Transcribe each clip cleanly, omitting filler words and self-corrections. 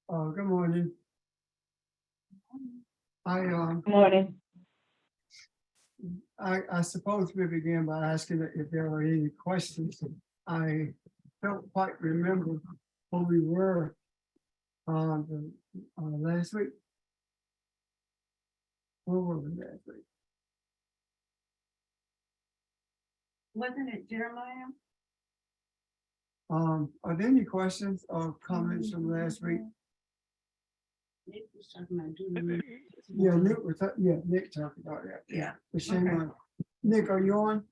Good morning. Good morning. I suppose we begin by asking if there are any questions. I don't quite remember who we were on the last week. Where were we last week? Wasn't it Jeremiah? Are there any questions or comments from last week? Nick was talking about doing. Yeah, Nick talked about that. Yeah. But shame Okay. on. Nick, are you on?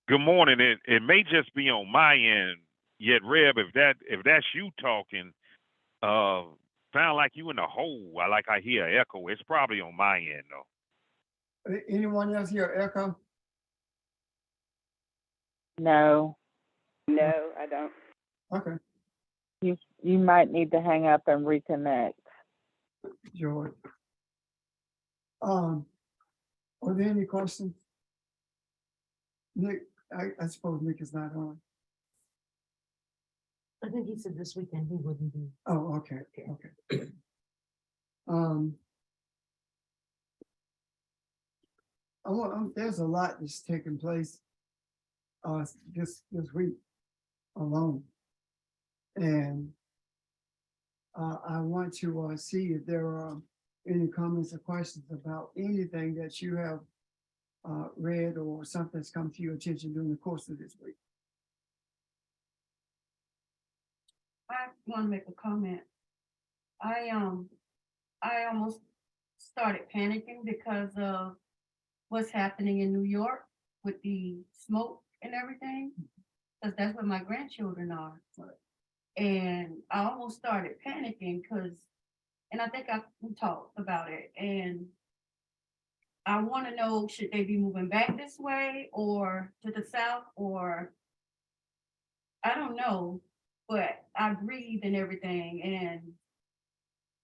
Good morning. It may just be on my end. Yet, Reb, if that's you talking, uh, sound like you in the hole. I hear echo. It's probably on my end though. Anyone else here echo? No, No, I don't. Okay, you might need to hang up and reconnect. George. Are there any questions? Nick, I suppose Nick is not on. I think he said this weekend he wouldn't be. Oh, okay, okay. Um. There's a lot that's taking place. This week alone. And. I want to see if there are any comments or questions about anything that you have. Read or something that's come to your attention during the course of this week. I want to make a comment. I almost started panicking because of what's happening in New York with the smoke and everything. Because that's where my grandchildren are. And I almost started panicking and I think we talked about it, and I want to know, should they be moving back this way or to the south, or I don't know, but I breathe and everything, and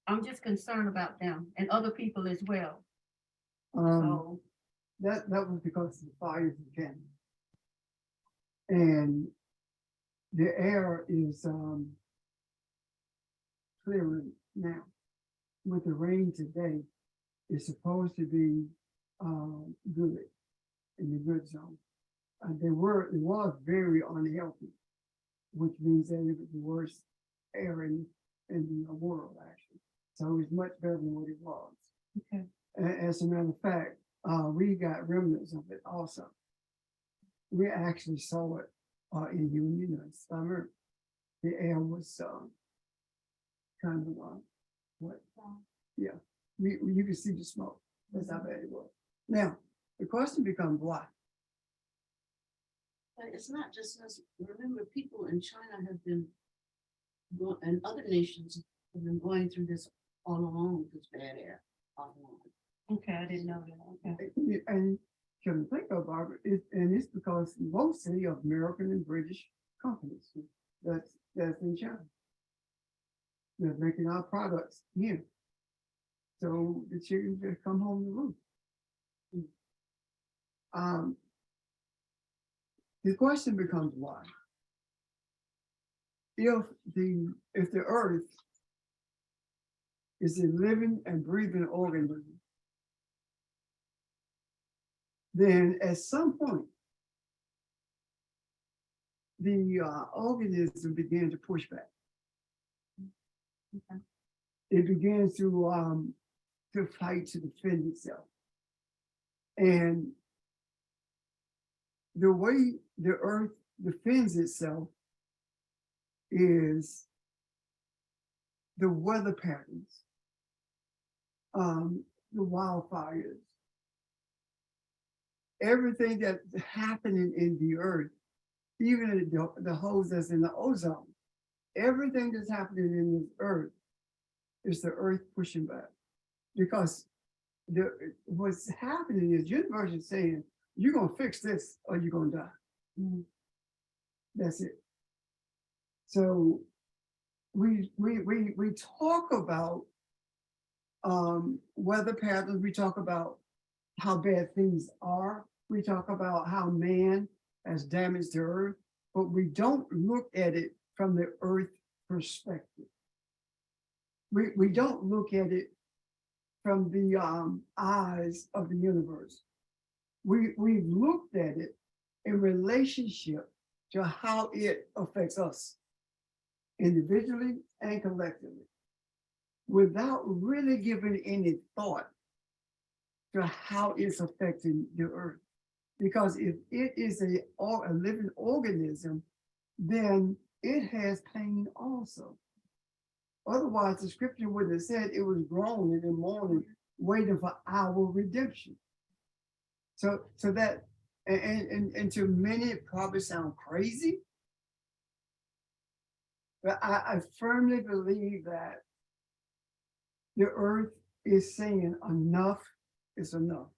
I'm just concerned about them and other people as well. So, That was because of the fires in Canada. And the air is clearing now. With the rain today, it's supposed to be good in the good zone. It was very unhealthy, which means that it was the worst air in the world actually. So it's much better than what it was. okay. As a matter of fact, we got remnants of it also. We actually saw it in Union in summer. The air was kind of what? Yeah, you can see the smoke. That's how bad it was. Now, the question becomes why? But it's not just us. Remember, people in China have been and other nations have been going through this all along with this bad air all along. Okay, I didn't know that. Okay. And can think of it, and it's because mostly of American and British companies that's in China. They're making our products here. So the chickens just come home to roost. The question becomes why? If the earth is a living and breathing organism, then at some point, the organism began to push back. Okay. It begins to fight to defend itself. And the way the earth defends itself is the weather patterns, the wildfires, everything that's happening in the earth, even the holes that's in the ozone, everything that's happening in this earth is the earth pushing back. Because what's happening is universe is saying, you're gonna fix this or you're gonna die. Mhm. That's it. So we talk about weather patterns, we talk about how bad things are, we talk about how man has damaged the earth, but we don't look at it from the earth perspective. We don't look at it from the eyes of the universe. We've looked at it in relationship to how it affects us individually and collectively, without really giving any thought to how it's affecting the earth. Because if it is a living organism, then it has pain also. Otherwise, the scripture would have said it was groaning and mourning, waiting for our redemption. So that, and to many, it probably sound crazy. But I firmly believe that the earth is saying enough is enough.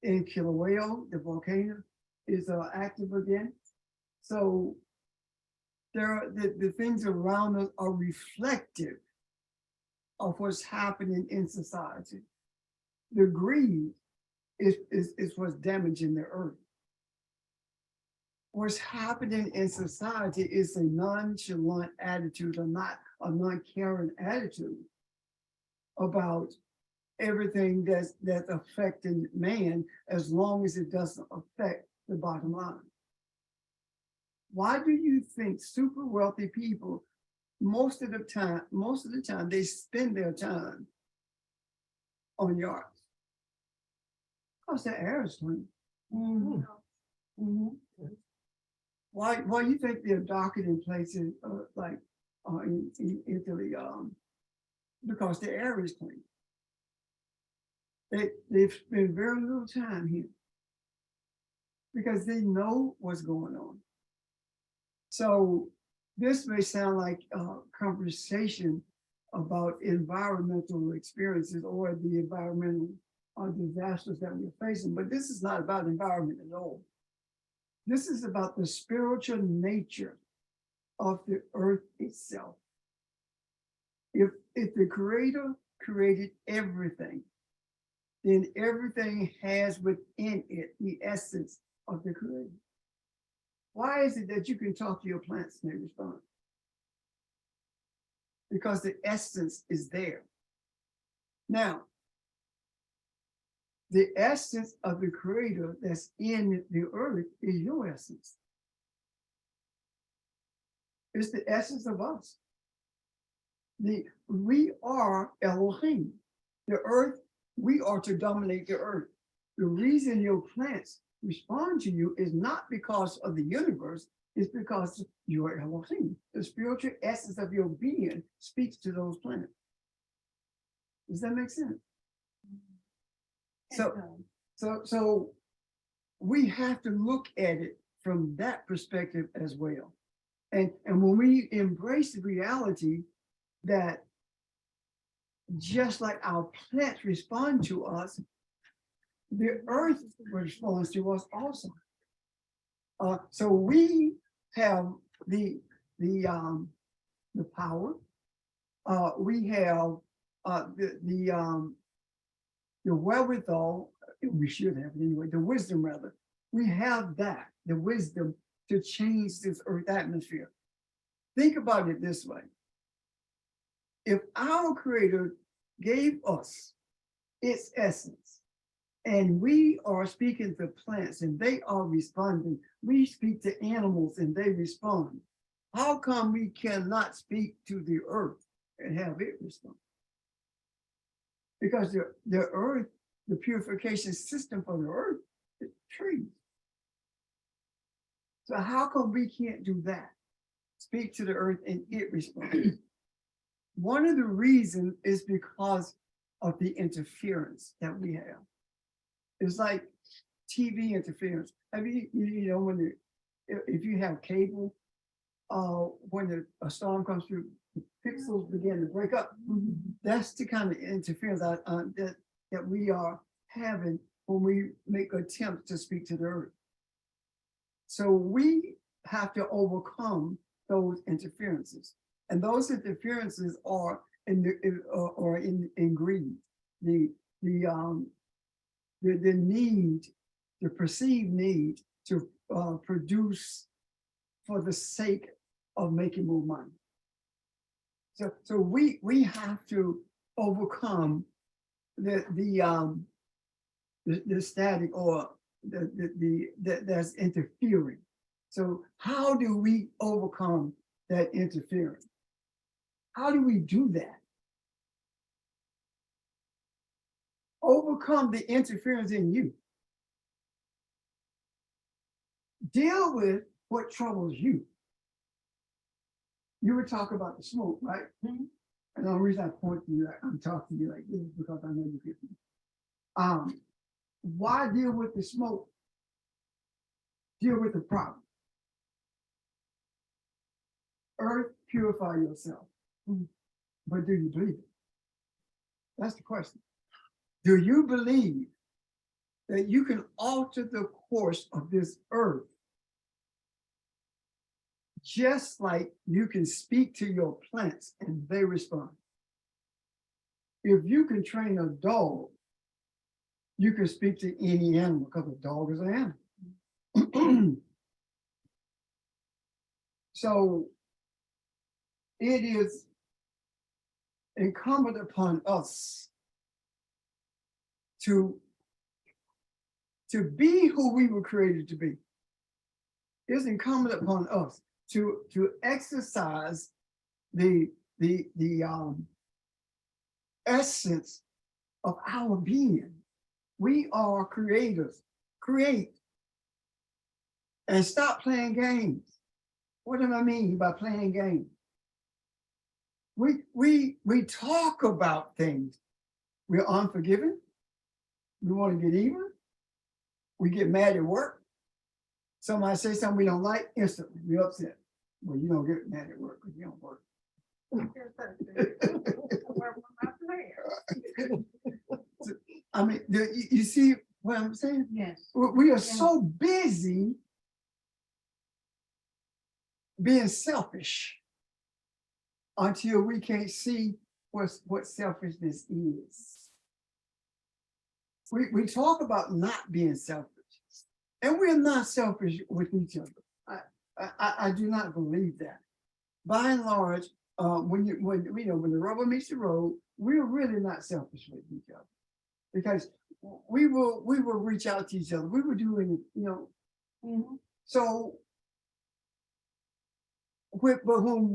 In Kilauea, the volcano is active again. So the things around us are reflective of what's happening in society. The greed is what's damaging the earth. What's happening in society is a nonchalant attitude, or not a non-caring attitude about everything that's affecting man, as long as it doesn't affect the bottom line. Why do you think super wealthy people, most of the time, they spend their time on yachts? Because the air is clean. Mhm. Mhm. Why you think they're docking in places like in Italy? Because the air is clean. They've spent very little time here because they know what's going on. So this may sound like a conversation about environmental experiences or the environmental disasters that we're facing, but this is not about environment at all. This is about the spiritual nature of the earth itself. If the creator created everything, then everything has within it the essence of the creator. Why is it that you can talk to your plants and they respond? Because the essence is there. Now, the essence of the creator that's in the earth is your essence. It's the essence of us. We are Elohim. The earth, we are to dominate the earth. The reason your plants respond to you is not because of the universe, it's because you are Elohim. The spiritual essence of your being speaks to those plants. Does that make sense? So we have to look at it from that perspective as well. And when we embrace the reality that just like our plants respond to us, the earth responds to us also. So we have the power. We have the wherewithal. We should have it anyway. The wisdom, rather. We have that, the wisdom to change this earth atmosphere. Think about it this way. If our creator gave us its essence, and we are speaking to plants and they are responding, we speak to animals and they respond, how come we cannot speak to the earth and have it respond? Because the earth, the purification system for the earth is trees. So how come we can't do that? Speak to the earth and it responds. One of the reasons is because of the interference that we have. It's like TV interference. Have you when if you have cable, when a storm comes through, the pixels begin to break up. That's the kind of interference that we are having when we make attempts to speak to the earth. So we have to overcome those interferences, and those interferences are in greed, the need, the perceived need to produce for the sake of making more money. So we have to overcome the static or that's interfering. So how do we overcome that interference? How do we do that? Overcome the interference in you. Deal with what troubles you. You were talking about the smoke, right? Mhm. And the only reason I point to you, I'm talking to you like this is because I know you get me. Why deal with the smoke? Deal with the problem. Earth, purify yourself. But do you believe it? That's the question. Do you believe that you can alter the course of this earth just like you can speak to your plants and they respond? If you can train a dog, you can speak to any animal because a dog is an animal. So it is incumbent upon us to be who we were created to be. It's incumbent upon us to exercise the essence of our being. We are creators. Create and stop playing games. What do I mean by playing games? We talk about things. We're unforgiving. We want to get even. We get mad at work. Somebody say something we don't like, instantly we're upset. Well, you don't get mad at work because you don't work. I mean, you see what I'm saying? Yes. We are so busy being selfish until we can't see what selfishness is. We talk about not being selfish, and we're not selfish with each other. I do not believe that. By and large, when the rubber meets the road, we're really not selfish with each other, because we will reach out to each other. We will do it, So, but when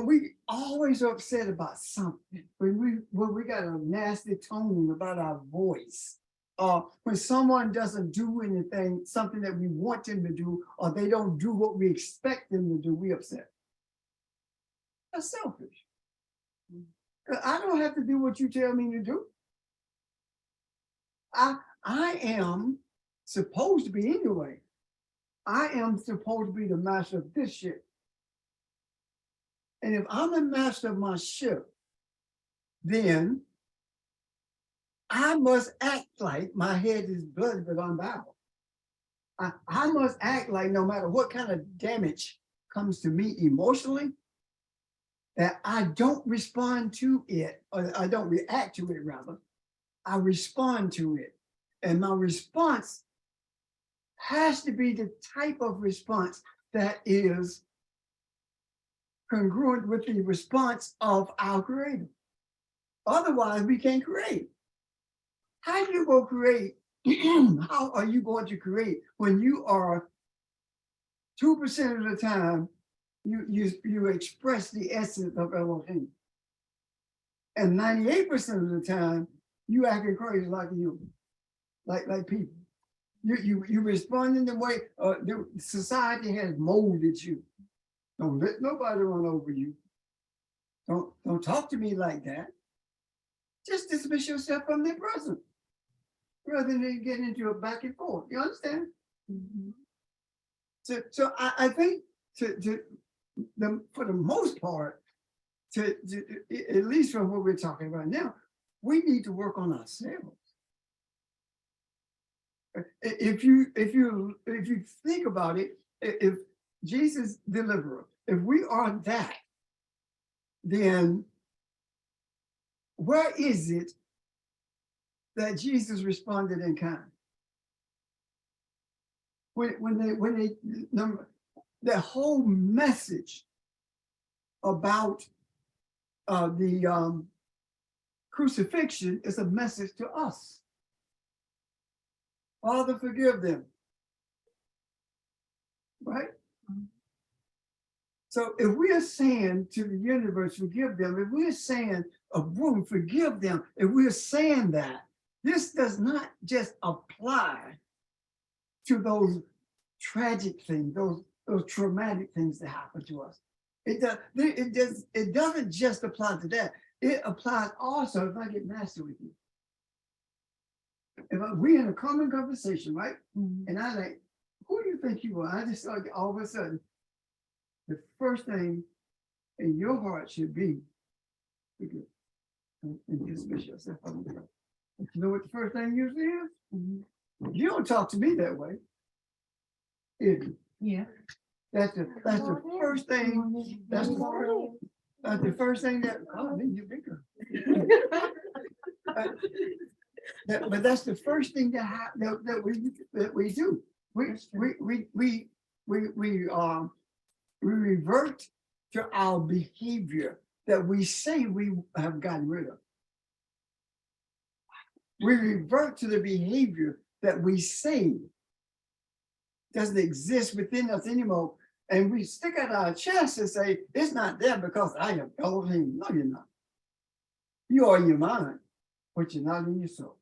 we always upset about something, when we got a nasty tone about our voice, when someone doesn't do anything, something that we want them to do, or they don't do what we expect them to do, we upset. That's selfish. I don't have to do what you tell me to do. I am supposed to be anyway. I am supposed to be the master of this ship. And if I'm the master of my ship, then I must act like my head is bloody but unbowed. I must act like no matter what kind of damage comes to me emotionally, that I don't respond to it, or I don't react to it, rather. I respond to it. And my response has to be the type of response that is congruent with the response of our Creator. Otherwise, we can't create. How do you go create? How are you going to create when you are 2% of the time you express the essence of Elohim, and 98% of the time you acting crazy like you, like people. You respond in the way the society has molded you. Don't let nobody run over you. Don't talk to me like that. Just dismiss yourself from their presence, rather than get into a back and forth. You understand? So I think for the most part, at least from what we're talking about now, we need to work on ourselves. If you think about it, if Jesus deliverer, if we are that, then where is it that Jesus responded in kind? when they, the whole message about the crucifixion is a message to us. Father, forgive them. Right? So if we are saying to the universe, forgive them, if we're saying a room, forgive them, if we're saying that, this does not just apply to those tragic things, those traumatic things that happen to us. It doesn't just apply to that. It applies also if I get nasty with you. If we in a common conversation, right? And I like, who do you think you are? I just like all of a sudden, the first thing in your heart should be forgive and dismiss yourself from the God. You know what the first thing usually is? You don't talk to me that way. Yeah. That's the first thing. That's the first thing that. Oh, man, you're bigger. But that's the first thing that we do. We revert to our behavior that we say we have gotten rid of. We revert to the behavior that we say doesn't exist within us anymore. And we stick out our chest and say, it's not there because I am Elohim. No, you're not. You are in your mind, but you're not in your soul.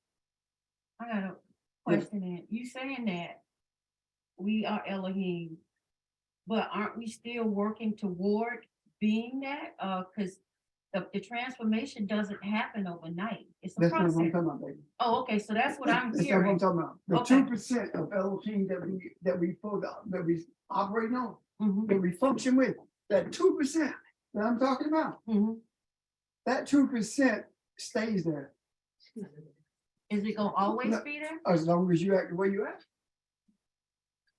I got a question in. You saying that we are Elohim, but aren't we still working toward being that? Because the transformation doesn't happen overnight. It's a That's not what I'm process. talking about, baby. Oh, okay, so that's what I'm That's not what I'm hearing. talking about. The Okay. 2% of Elohim that we operate on, Mhm, that we function with, that 2% that I'm talking about, mhm. that 2% stays there Is it gonna always No. be there? as long as you act the way you act.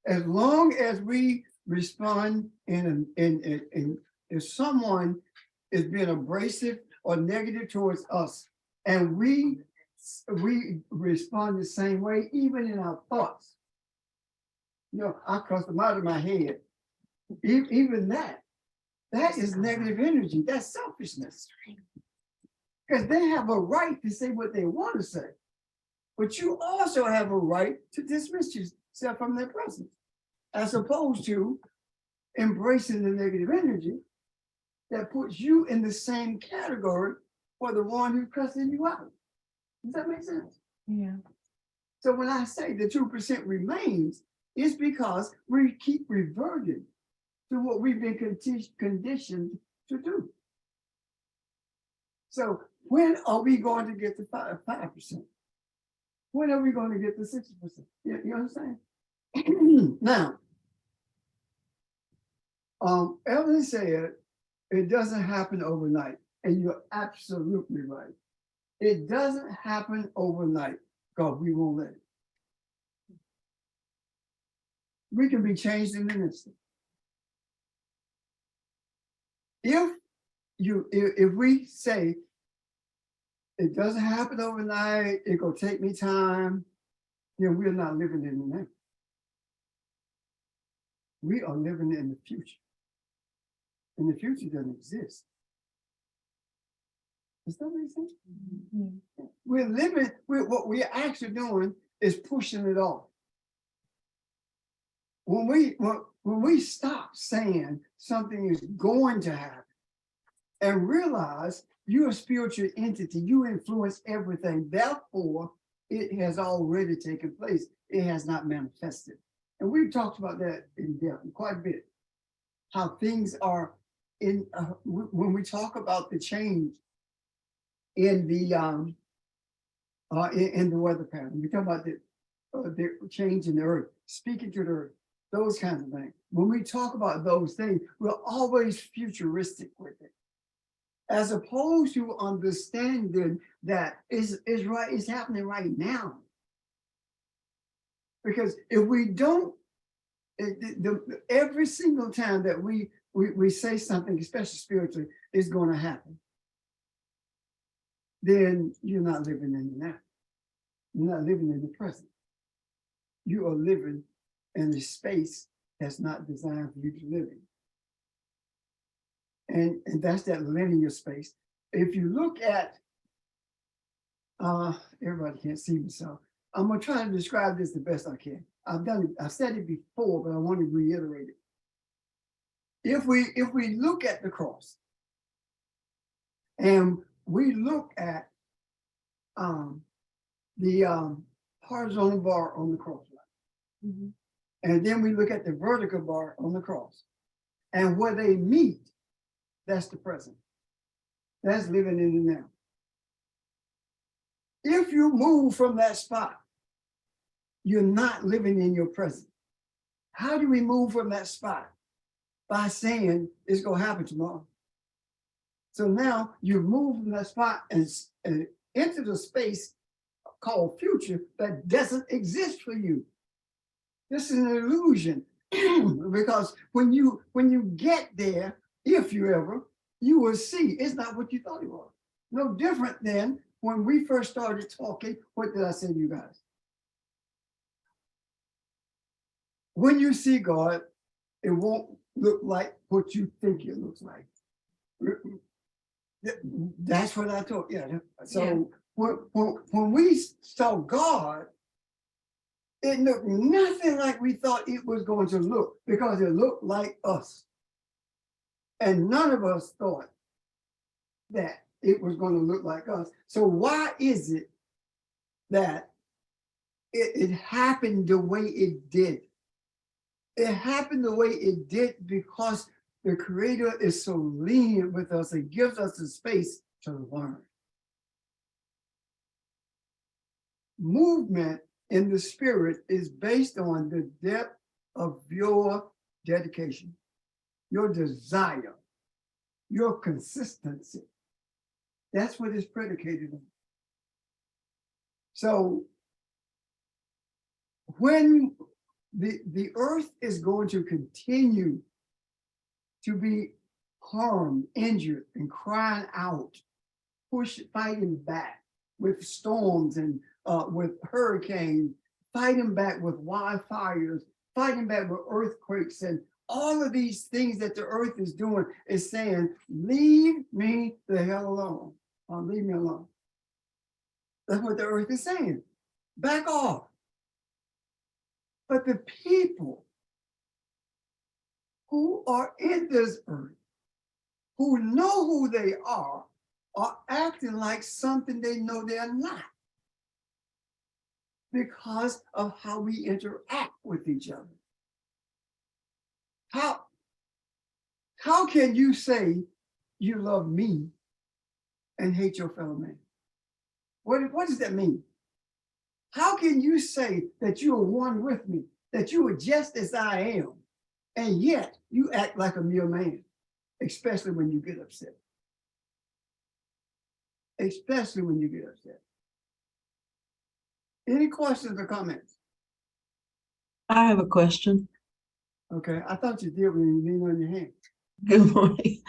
As long as we respond in if someone is being abrasive or negative towards us, and we respond the same way, even in our thoughts. You know, I cuss them out of my head. Even that is negative energy. That's selfishness. Because they have a right to say what they want to say. But you also have a right to dismiss yourself from their presence, as opposed to embracing the negative energy that puts you in the same category for the one who's cussing you out. Does that make sense? Yeah. So when I say the 2% remains, it's because we keep reverting to what we've been conditioned to do. So when are we going to get to 5%? When are we going to get to 60%? You understand? Now, Evelyn said it doesn't happen overnight, and you're absolutely right. It doesn't happen overnight because we won't let it. We can be changed in an instant. If we say it doesn't happen overnight, it gonna take me time, then we're not living in the now. We are living in the future. And the future doesn't exist. Does that make sense? Mhm. We're living, what we're actually doing is pushing it off. When we stop saying something is going to happen and realize you're a spiritual entity, you influence everything, therefore it has already taken place. It has not manifested. And we've talked about that in depth quite a bit. How things are in, when we talk about the change in the weather pattern, we talk about the change in the earth, speaking to the earth, those kinds of things. When we talk about those things, we're always futuristic with it, as opposed to understanding that it's happening right now. Because if we don't, every single time that we say something, especially spiritually, is going to happen, then you're not living in the now. You're not living in the present. You are living and a space that's not designed for you to live in. And that's that linear space. If you look at, everybody can't see me, so I'm gonna try to describe this the best I can. I've said it before, but I want to reiterate it. If we look at the cross and we look at the horizontal bar on the cross line, Mhm. and then we look at the vertical bar on the cross, and where they meet, that's the present. That's living in the now. If you move from that spot, you're not living in your present. How do we move from that spot? By saying it's gonna happen tomorrow. So now you move from that spot and into the space called future that doesn't exist for you. This is an illusion because when you get there, if you ever, you will see it's not what you thought it was. No different than when we first started talking. What did I say to you guys? When you see God, it won't look like what you think it looks like. That's what I told you. Yeah. So when we saw God, it looked nothing like we thought it was going to look because it looked like us. And none of us thought that it was going to look like us. So why is it that it happened the way it did? It happened the way it did because the Creator is so lenient with us. It gives us the space to learn. Movement in the spirit is based on the depth of your dedication, your desire, your consistency. That's what it's predicated on. So when the earth is going to continue to be harmed, injured, and crying out, fighting back with storms and with hurricanes, fighting back with wildfires, fighting back with earthquakes, and all of these things that the earth is doing is saying, leave me the hell alone, or leave me alone. That's what the earth is saying. Back off. But the people who are in this earth, who know who they are acting like something they know they're not because of how we interact with each other. How can you say you love me and hate your fellow man? What does that mean? How can you say that you are one with me, that you are just as I am, and yet you act like a mere man, especially when you get upset? Especially when you get upset. Any questions or comments? I have a question. Okay, I thought you did when you leaned on your hand. Good morning.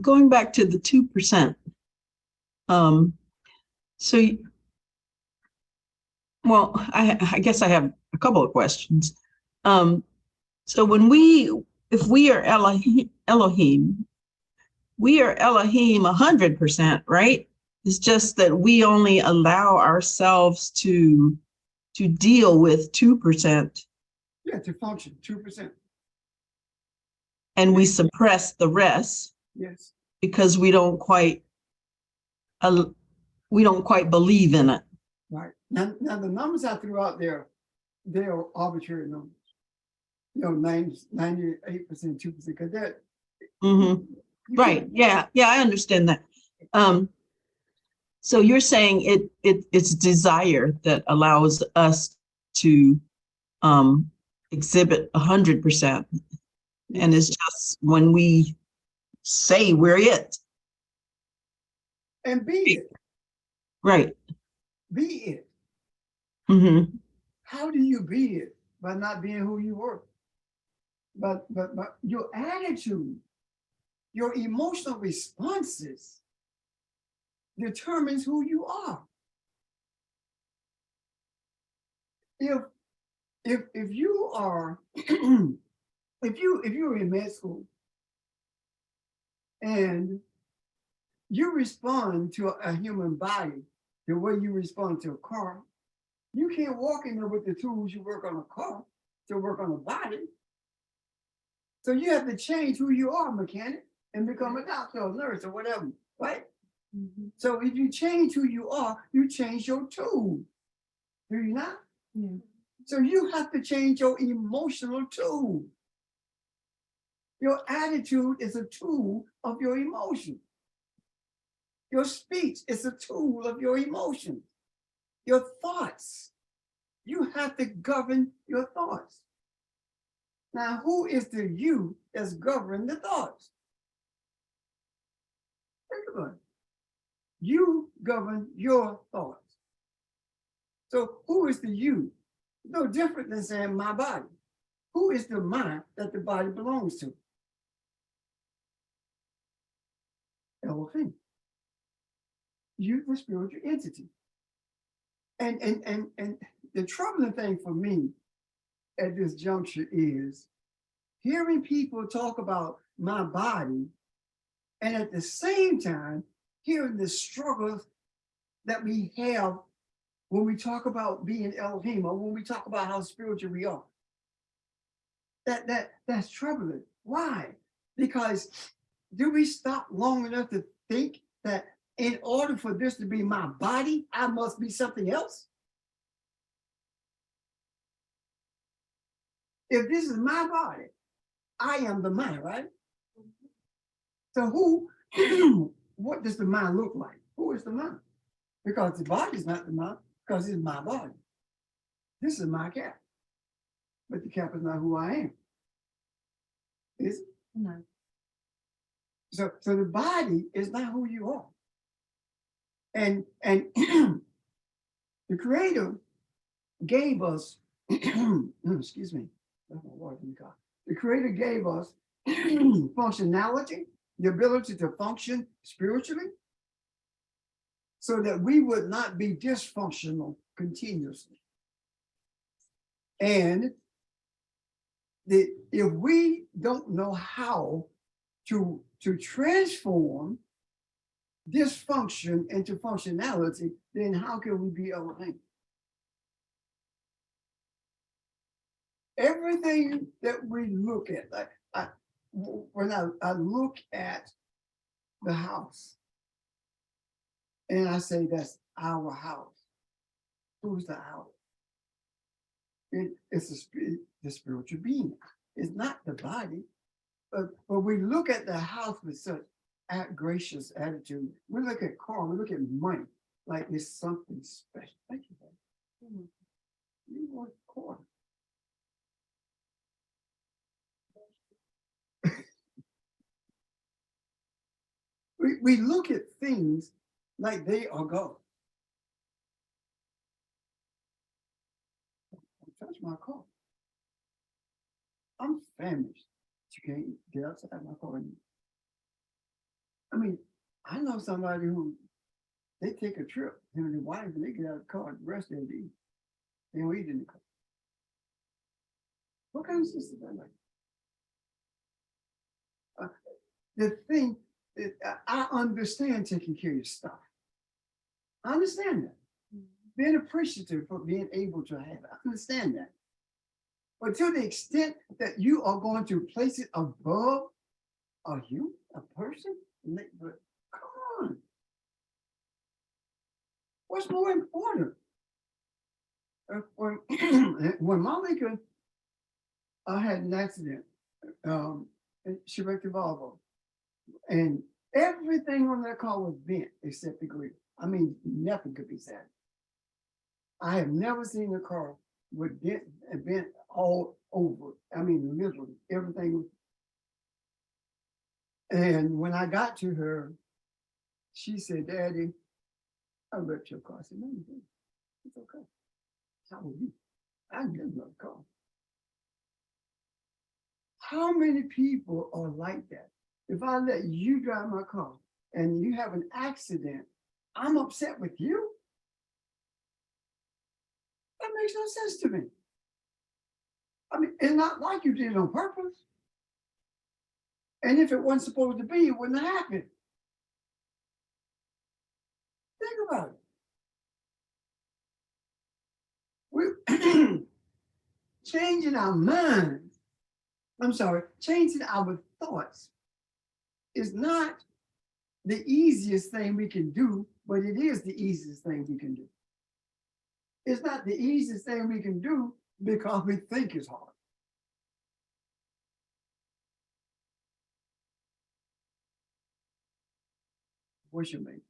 Going back to the 2%. Well, I guess I have a couple of questions. So if we are Elohim, we are Elohim 100%, right? It's just that we only allow ourselves to deal with 2%. Yeah, to function, 2%. And we suppress the rest. Yes. Because we don't quite believe in it. Right. Now the numbers I threw out there, they are arbitrary numbers. 98%, 2%, because they're right. Yeah, I understand that. So you're saying it's desire that allows us to exhibit 100%. And it's just when we say we're it. And be it. Right. Be it. Mm-hmm. How do you be it? By not being who you were. But your attitude, your emotional responses determines who you are. if you are, if you're in med school and you respond to a human body the way you respond to a car, you can't walk in there with the tools you work on a car to work on a body. So you have to change who you are, mechanic, and become a doctor or nurse or whatever, right? Mhm. So if you change who you are, you change your tool. Do you not? Yeah. So you have to change your emotional tool. Your attitude is a tool of your emotion. Your speech is a tool of your emotion. Your thoughts, you have to govern your thoughts. Now, who is the you that's governing the thoughts? Think about it. You govern your thoughts. So who is the you? No different than saying my body. Who is the mind that the body belongs to? Elohim. You, the spiritual entity. And the troubling thing for me at this juncture is hearing people talk about my body and at the same time hearing the struggles that we have when we talk about being Elohim or when we talk about how spiritual we are. That's troubling. Why? Because do we stop long enough to think that in order for this to be my body, I must be something else? If this is my body, I am the mind, right? So who, what does the mind look like? Who is the mind? Because the body is not the mind, because it's my body. This is my cap. But the cap is not who I am. Is it? No. So the body is not who you are. And the creator gave us, excuse me, that's my water in the car. The creator gave us functionality, the ability to function spiritually, so that we would not be dysfunctional continuously. And if we don't know how to transform dysfunction into functionality, then how can we be Elohim? Everything that we look at, like when I look at the house and I say that's our house, who's the house? It's the spiritual being. It's not the body. But we look at the house with such gracious attitude. We look at car, we look at money like it's something special. Thank you, baby. You want car. We look at things like they are God. Don't touch my car. I'm famished. You can't get outside my car. I mean, I know somebody who they take a trip, him and his wife, and they get out of the car and the rest of the eat. They don't eat in the car. What kind of system is that like? The thing that I understand taking care of your stuff. I understand that. Being appreciative for being able to have it. I understand that. But to the extent that you are going to place it above a human, a person, but come on. What's more important? When Malika had an accident, she wrecked the Volvo, and everything on that car was bent except the grill. I mean, nothing could be said. I have never seen a car with bent all over. I mean, literally everything was. And when I got to her, she said, "Daddy, I wrecked your car." I said, "No, you didn't. It's okay. How are you? I didn't love the car." How many people are like that? If I let you drive my car and you have an accident, I'm upset with you? That makes no sense to me. I mean, it's not like you did it on purpose. And if it wasn't supposed to be, it wouldn't have happened. Think about it. We're changing our minds. I'm sorry, changing our thoughts is not the easiest thing we can do, but it is the easiest thing we can do. It's not the easiest thing we can do because we think it's hard. What's your major?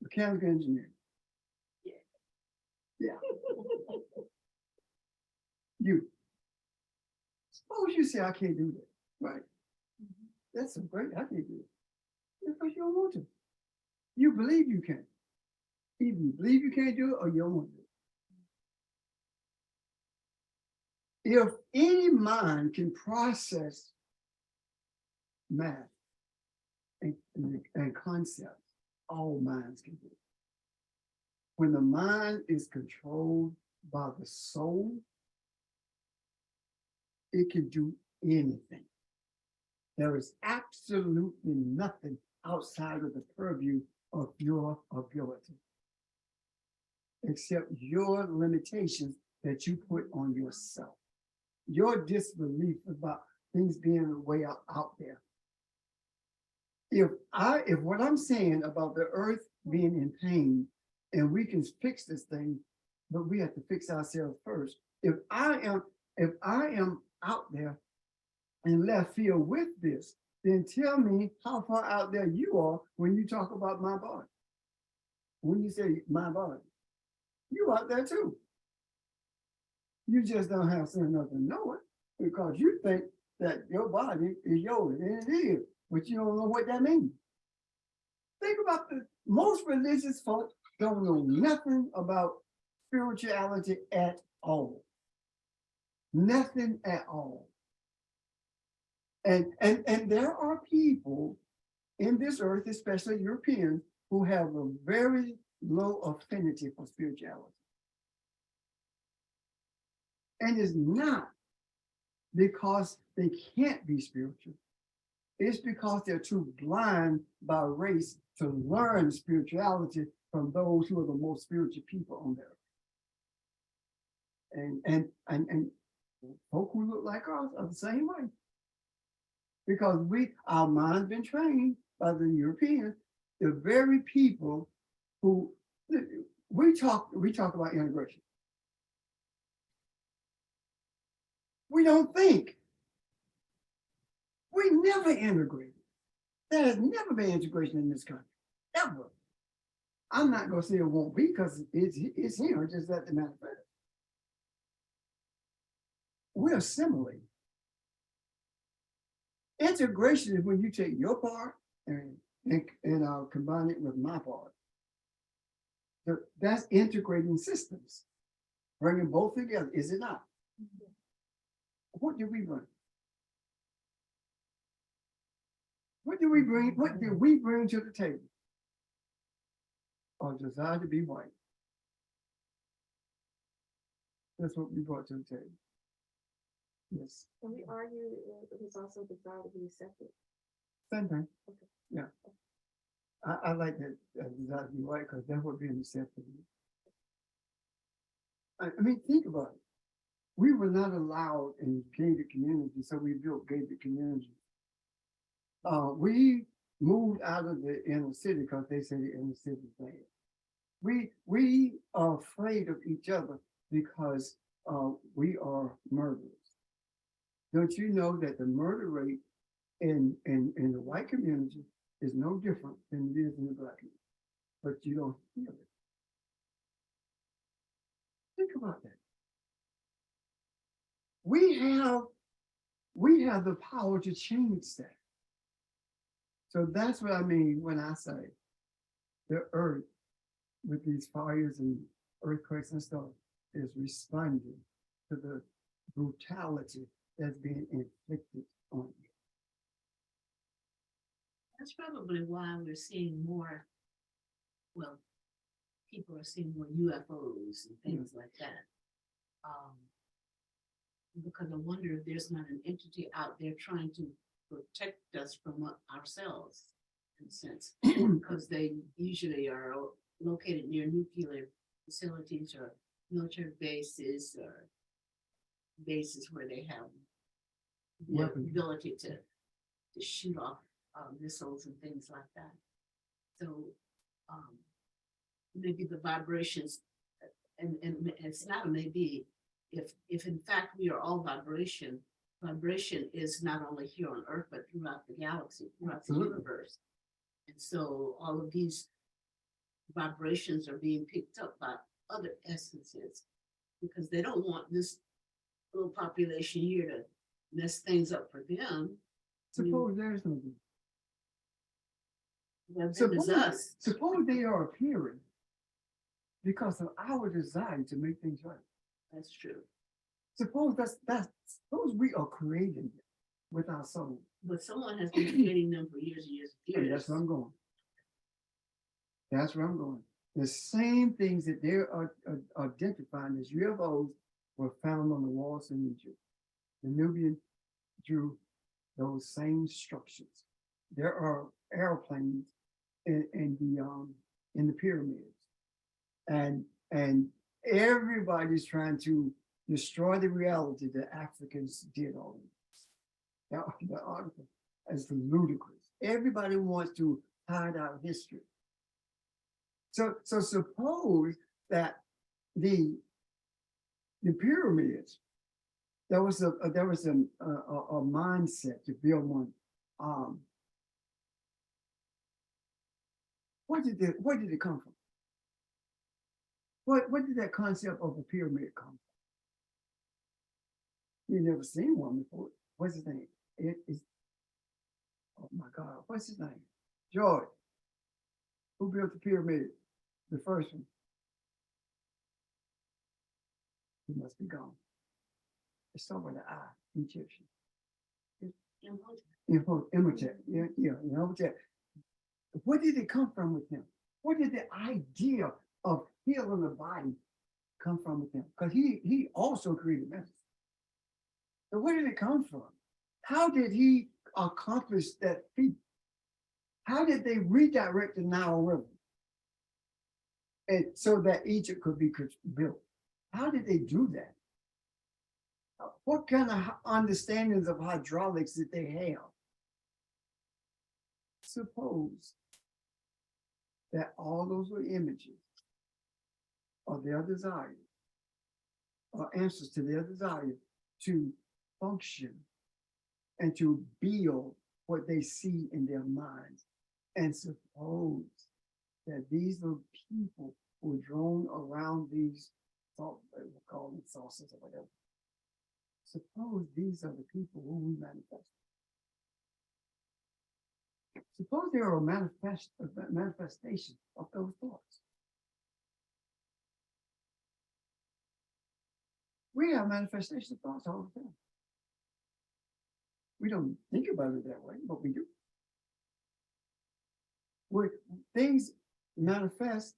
Mechanical engineering. Yeah. You. Suppose you say, I can't do that, right? That's so great, I can't do it. Because you don't want to. You believe you can. Either you believe you can't do it or you don't want to do it. If any mind can process math and concepts, all minds can do it. When the mind is controlled by the soul, it can do anything. There is absolutely nothing outside of the purview of your ability, except your limitations that you put on yourself. Your disbelief about things being way out there. If what I'm saying about the earth being in pain and we can fix this thing, but we have to fix ourselves first. If I am out there in left field with this, then tell me how far out there you are when you talk about my body. When you say my body, you out there too. You just don't have sense enough to know it because you think that your body is yours, and it is, but you don't know what that means. Think about most religious folks don't know nothing about spirituality at all. Nothing at all. And there are people in this earth, especially Europeans, who have a very low affinity for spirituality. And it's not because they can't be spiritual. It's because they're too blind by race to learn spirituality from those who are the most spiritual people on earth. And folk who look like us are the same way. Because our mind's been trained by the Europeans, the very people who we talk about integration. We don't think. We never integrated. There has never been integration in this country, ever. I'm not gonna say it won't be because it's here, just let the manifest. We assimilate. Integration is when you take your part and combine it with my part. That's integrating systems, bringing both together, is it not? What did we bring? What did we bring? What did we bring to the table? Our desire to be white. That's what we brought to the table. Yes. Can we argue it was also the desire to be accepted? Same thing. Yeah. I like that desire to be white because that's what being accepted is. I mean, think about it. We were not allowed in gated communities, so we built gated communities. We moved out of the inner city because they say the inner city is bad. We are afraid of each other because we are murderers. Don't you know that the murder rate in the white community is no different than it is in the black community? But you don't feel it. Think about that. We have the power to change that. So that's what I mean when I say the earth with these fires and earthquakes and stuff is responding to the brutality that's being inflicted on you. That's probably why we're seeing more, well, people are seeing more UFOs and things like that. because I wonder if there's not an entity out there trying to protect us from ourselves, in a sense, because they usually are located near nuclear facilities or military bases or bases where they have the Weapons. ability to shoot off missiles and things like that. So maybe the vibrations, and it's not a maybe, if in fact we are all vibration, vibration is not only here on Earth, but throughout the galaxy, throughout the Absolutely. universe. And so all of these vibrations are being picked up by other essences because they don't want this little population here to mess things up for them. Suppose there's no. Well, them is us. Suppose they are appearing because of our desire to make things right. That's true. Suppose suppose we are creating it with our soul. But someone has been creating them for years and years and And years. that's where I'm going. That's where I'm going. The same things that they're identifying as UFOs were found on the walls in Egypt. The Nubian drew those same structures. There are airplanes in the pyramids, and everybody's trying to destroy the reality that Africans did all of this. The article is ludicrous. Everybody wants to hide our history. So suppose that the pyramids, there was a mindset to build one. Where did it come from? What did that concept of a pyramid come from? You never seen one before. What's his name? It is. Oh my God! What's his name? George. Who built the pyramid? The first one. He must be gone. It's over the eye, Egyptian. Imhotep. Yeah, Imhotep. Where did it come from with him? Where did the idea of healing the body come from with him? Because he also created medicine. So where did it come from? How did he accomplish that feat? How did they redirect the Nile River? And so that Egypt could be built. How did they do that? What kind of understandings of hydraulics did they have? Suppose that all those were images of their desire, or answers to their desire to function and to build what they see in their minds. And suppose that these little people were drawn around these, we'll call them saucers or whatever. Suppose these are the people who we manifest. Suppose they are a manifestation of those thoughts. We have manifestation of thoughts all the time. We don't think about it that way, but we do. Where things manifest,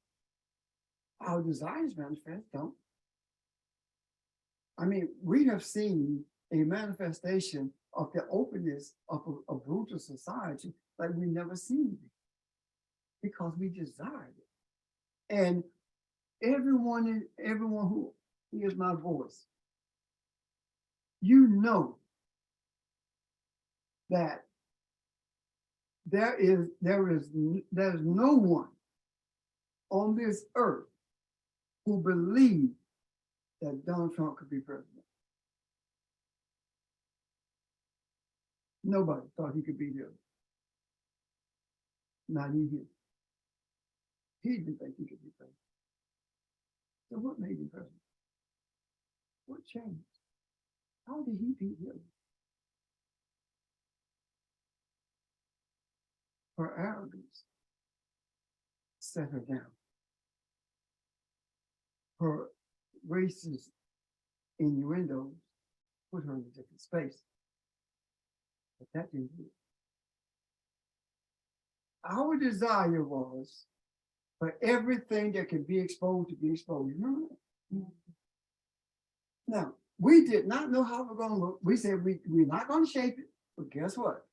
our desires manifest, don't. I mean, we have seen a manifestation of the openness of a brutal society like we've never seen it, because we desired it. And everyone who hears my voice, you know that there is no one on this earth who believes that Donald Trump could be president. Nobody thought he could be there. Not even him. He didn't think he could be president. So what made him president? What changed? How did he beat Hillary? Her arrogance set her down. Her racist innuendos put her in a different space. But that didn't do it. Our desire was for everything that can be exposed to be exposed. You remember that? Now, We did not know how we're gonna look. We said we're not gonna shape it, but guess what?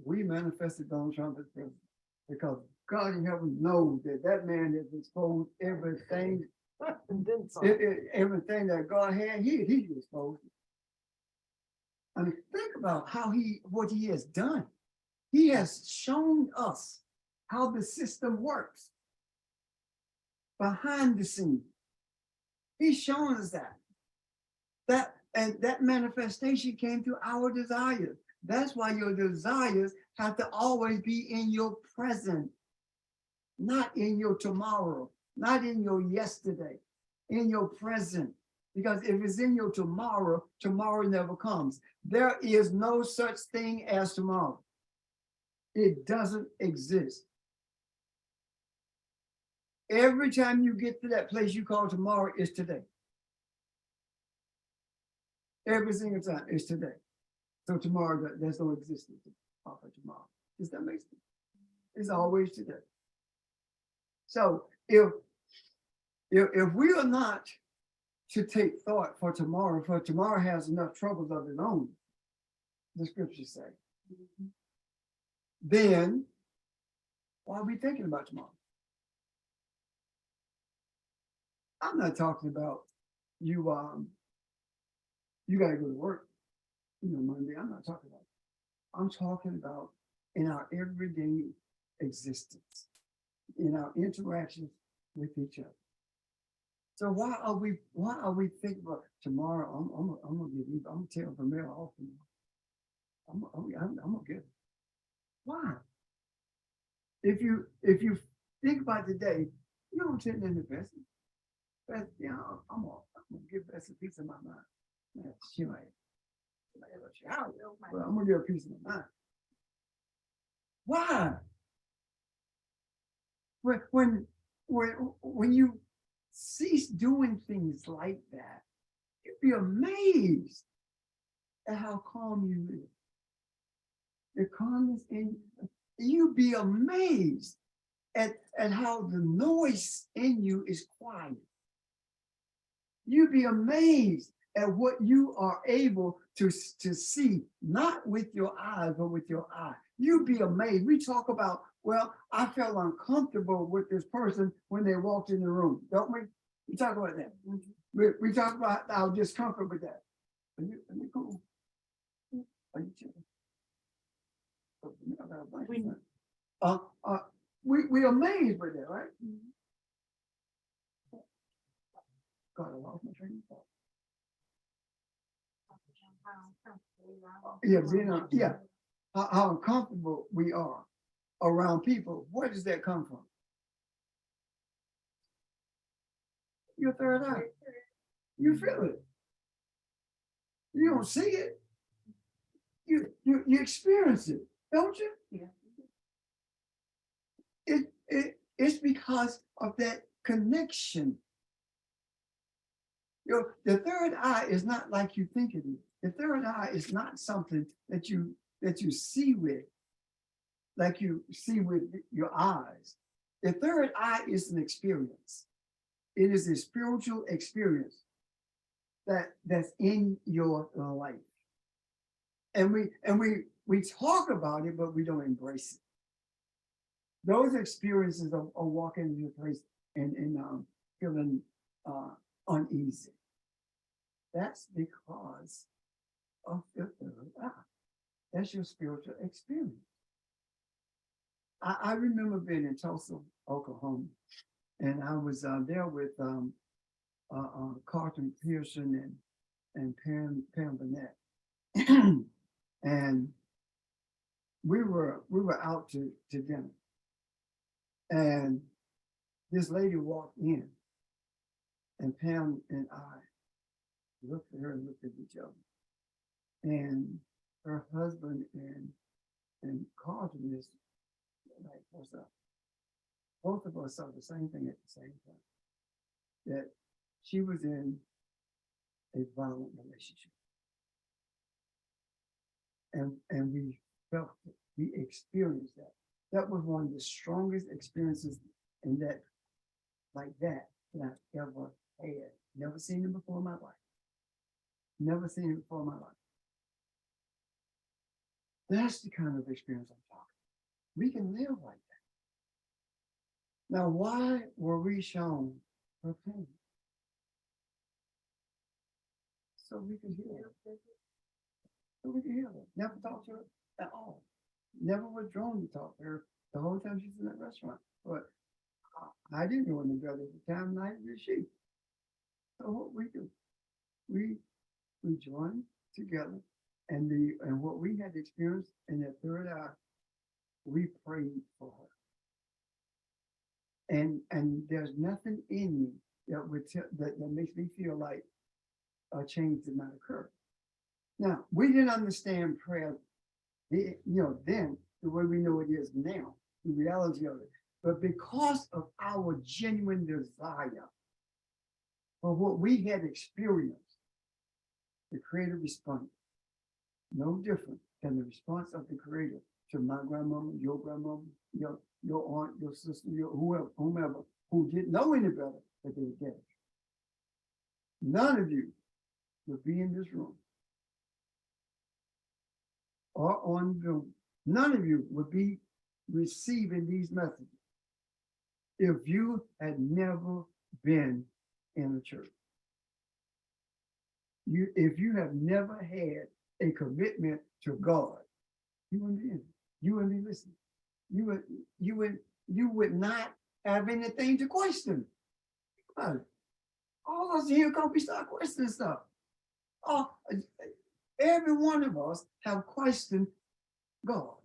We manifested Donald Trump as president because God in heaven knows that that man has exposed everything, everything that God had, he exposed. I mean, think about what he has done. He has shown us how the system works behind the scene. He's shown us that manifestation came through our desires. That's why your desires have to always be in your present, not in your tomorrow, not in your yesterday, in your present. Because if it's in your tomorrow, tomorrow never comes. There is no such thing as tomorrow. It doesn't exist. Every time you get to that place you call tomorrow is today. Every single time is today. So tomorrow, there's no existence of tomorrow. Does that make sense? It's always today. So if we are not to take thought for tomorrow has enough troubles of its own, the scriptures say, then why are we thinking about tomorrow? I'm not talking about you gotta go to work, Monday. I'm not talking about it. I'm talking about in our everyday existence, in our interactions with each other. So why are we thinking about tomorrow? I'm gonna tell Vermeer off. I'm gonna get it. Why? If you think about today, you don't sit in the best. But I'm gonna give Bess a piece of my mind. She might well, I'm gonna give her a piece of my mind. Why? When you cease doing things like that, you'd be amazed at how calm you live. The calmness in you'd be amazed at how the noise in you is quiet. You'd be amazed at what you are able to see, not with your eyes, but with your eye. You'd be amazed. We talk about, well, I felt uncomfortable with this person when they walked in the room, don't we? We talk about that. We talk about our discomfort with that. Are you cool? Are you chilling? We amazed with that, right? God, I lost my train of thought. Yeah, how uncomfortable we are around people. Where does that come from? Your third eye. You feel it. You don't see it. You experience it, don't you? Yeah. It's because of that connection. The third eye is not like you think it is. The third eye is not something that you see with, like you see with your eyes. The third eye is an experience. It is a spiritual experience that's in your life. And we talk about it, but we don't embrace it. Those experiences of walking into a place and feeling uneasy. That's because of the third eye. That's your spiritual experience. I remember being in Tulsa, Oklahoma, and I was there with Carlton Pearson and Pam Burnett, and we were out to dinner, and this lady walked in, and Pam and I looked at her and looked at each other, and her husband and Carlton is like, what's up? Both of us saw the same thing at the same time, that she was in a violent relationship. And we felt it, we experienced that. That was one of the strongest experiences in that, like that I've ever had. Never seen it before in my life. Never seen it before in my life. That's the kind of experience I'm talking. We can live like that. Now, why were we shown her pain? So we can heal her. So we can heal her. Never talk to her at all. Never was drawn to talk to her the whole time she's in that restaurant. But I didn't know any better at the time, neither did she. So what we do, we join together, and what we had experienced in that third eye, we prayed for her. And there's nothing in me that would that makes me feel like a change did not occur. Now, we didn't understand prayer, then the way we know it is now, the reality of it. But because of our genuine desire for what we had experienced, the Creator responded. No different than the response of the Creator to my grandmother, your grandmother, your aunt, your sister, your whomever, who didn't know any better, but they were dead. None of you would be in this room or on Zoom. None of you would be receiving these messages if you had never been in the church. If you have never had a commitment to God, you wouldn't be in it. You wouldn't be listening. You would not have anything to question. All of us here come, we start questioning stuff. Oh, every one of us have questioned God.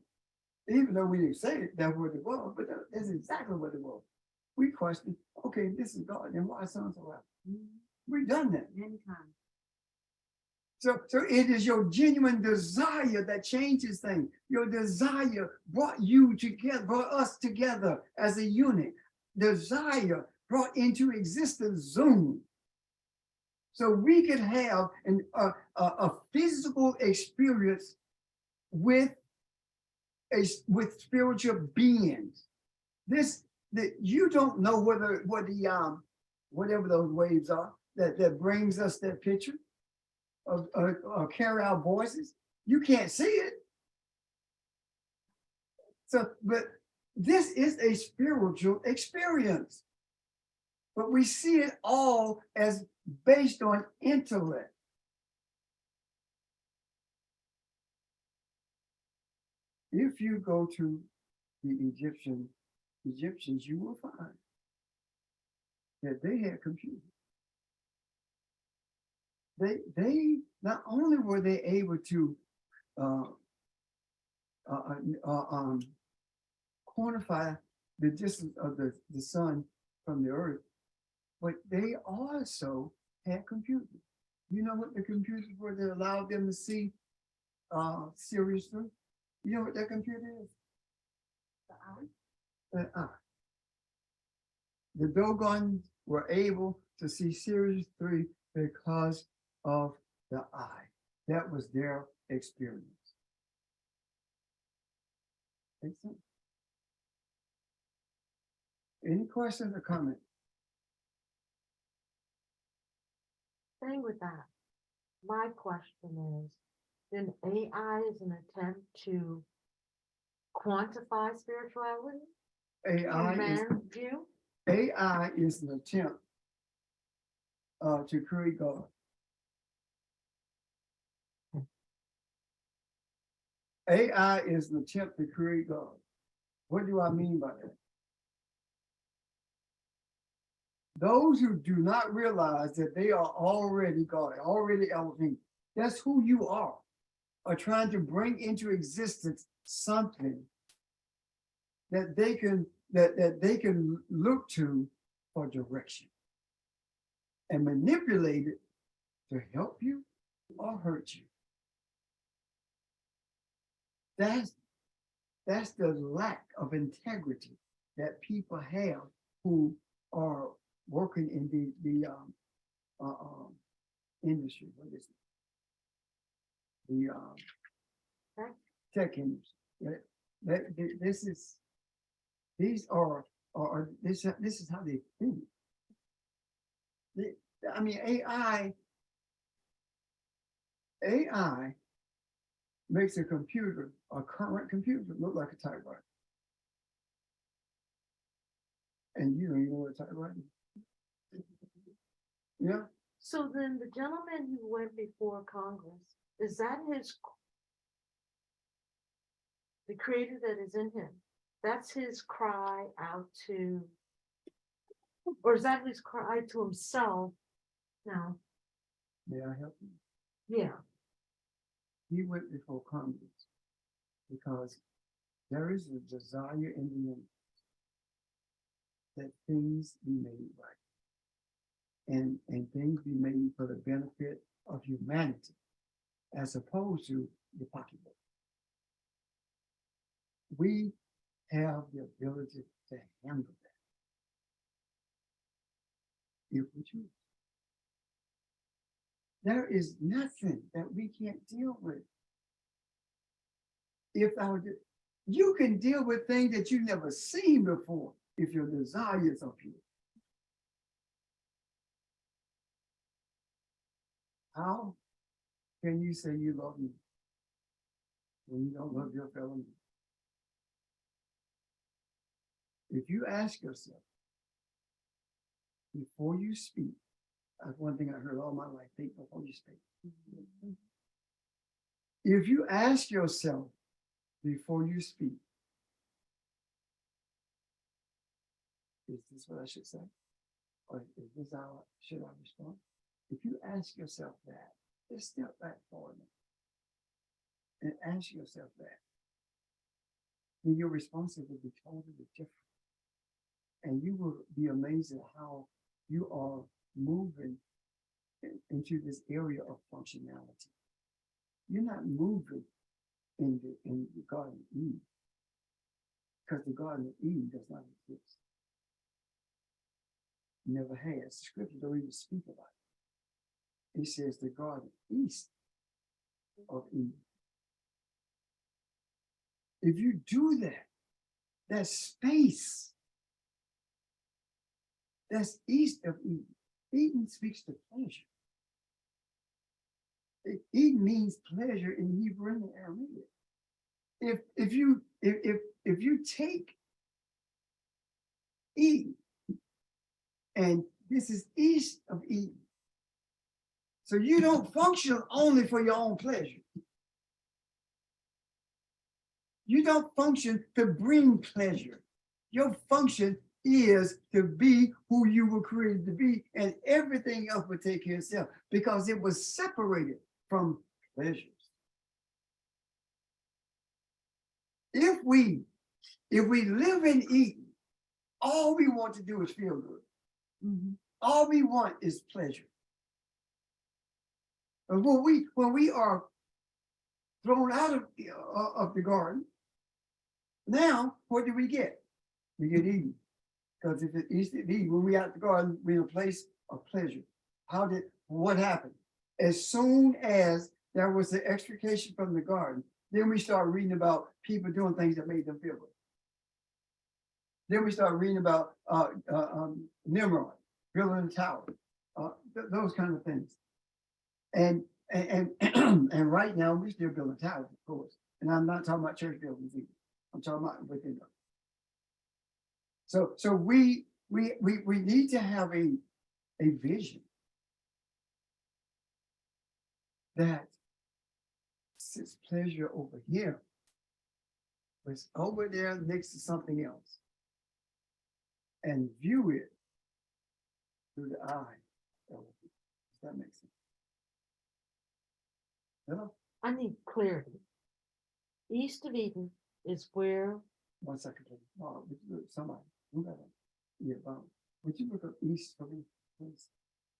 Even though we didn't say it, that's what it was, but that's exactly what it was. We questioned, okay, this is God, and why son so loud? We've done that many times. So it is your genuine desire that changes things. Your desire brought you together, brought us together as a unit. Desire brought into existence Zoom. So we could have a physical experience with spiritual beings. That you don't know whatever those waves are that brings us that picture of carry our voices. You can't see it. So, but this is a spiritual experience. But we see it all as based on intellect. If you go to the Egyptians, you will find that they had computers. They not only were they able to quantify the distance of the sun from the earth, but they also had computers. You know what the computers were that allowed them to see Sirius 3? You know what that computer is? The eye. The Dogons were able to see Sirius 3 because of the eye. That was their experience. Makes sense? Any questions or comments? Staying with that, my question is, then AI is an attempt to quantify spirituality from man's view? AI is an attempt to create God. AI is an attempt to create God. What do I mean by that? Those who do not realize that they are already God, already Elohim, that's who you are trying to bring into existence something that they can look to for direction and manipulate it to help you or hurt you. That's the lack of integrity that people have who are working in the industry. What is it? The tech industry. This is how they think. I mean, AI AI makes a computer, a current computer, look like a typewriter. And you don't even know what a typewriter is. Yeah, So then the gentleman who went before Congress, is that the creator that is in him? That's his cry out to, or is that his cry to himself? No, may I help you? yeah, He went before Congress because there is a desire in the universe that things be made right. And things be made for the benefit of humanity as opposed to the pocketbook. We have the ability to handle that if we choose. There is nothing that we can't deal with. You can deal with things that you've never seen before if your desires are pure. How can you say you love me when you don't love your fellow man? If you ask yourself before you speak, that's one thing I heard all my life, think before you speak. If you ask yourself before you speak, is this what I should say? Or is this how should I respond? If you ask yourself that, just step back for a minute and ask yourself that, then your responses will be totally different. And you will be amazed at how you are moving into this area of functionality. You're not moving in the Garden of Eden, because the Garden of Eden does not exist. Never has. The scripture don't even speak about it. It says the garden east of Eden. If you do that, that space that's east of Eden. Eden speaks to pleasure. Eden means pleasure in Hebrew and Aramaic. If you take Eden, and this is east of Eden, so you don't function only for your own pleasure. You don't function to bring pleasure. Your function is to be who you were created to be, and everything else will take care of itself because it was separated from pleasures. If we live in Eden, all we want to do is feel good. All we want is pleasure. And when we are thrown out of the garden, now what do we get? We get Eden. Because if it's east of Eden, when we out the garden, we're in a place of pleasure. What happened? As soon as there was the extrication from the garden, then we start reading about people doing things that made them feel good. Then we start reading about Nimrod, building a tower, those kind of things. And right now we're still building towers, of course. And I'm not talking about church buildings either. I'm talking about within them. So we need to have a vision that sits pleasure over here, but it's over there next to something else, and view it through the eye. Does that make sense? Hello? I need clarity. East of Eden is where, 1 second, please. Somebody, who got it? Yeah, would you look up east for me, please?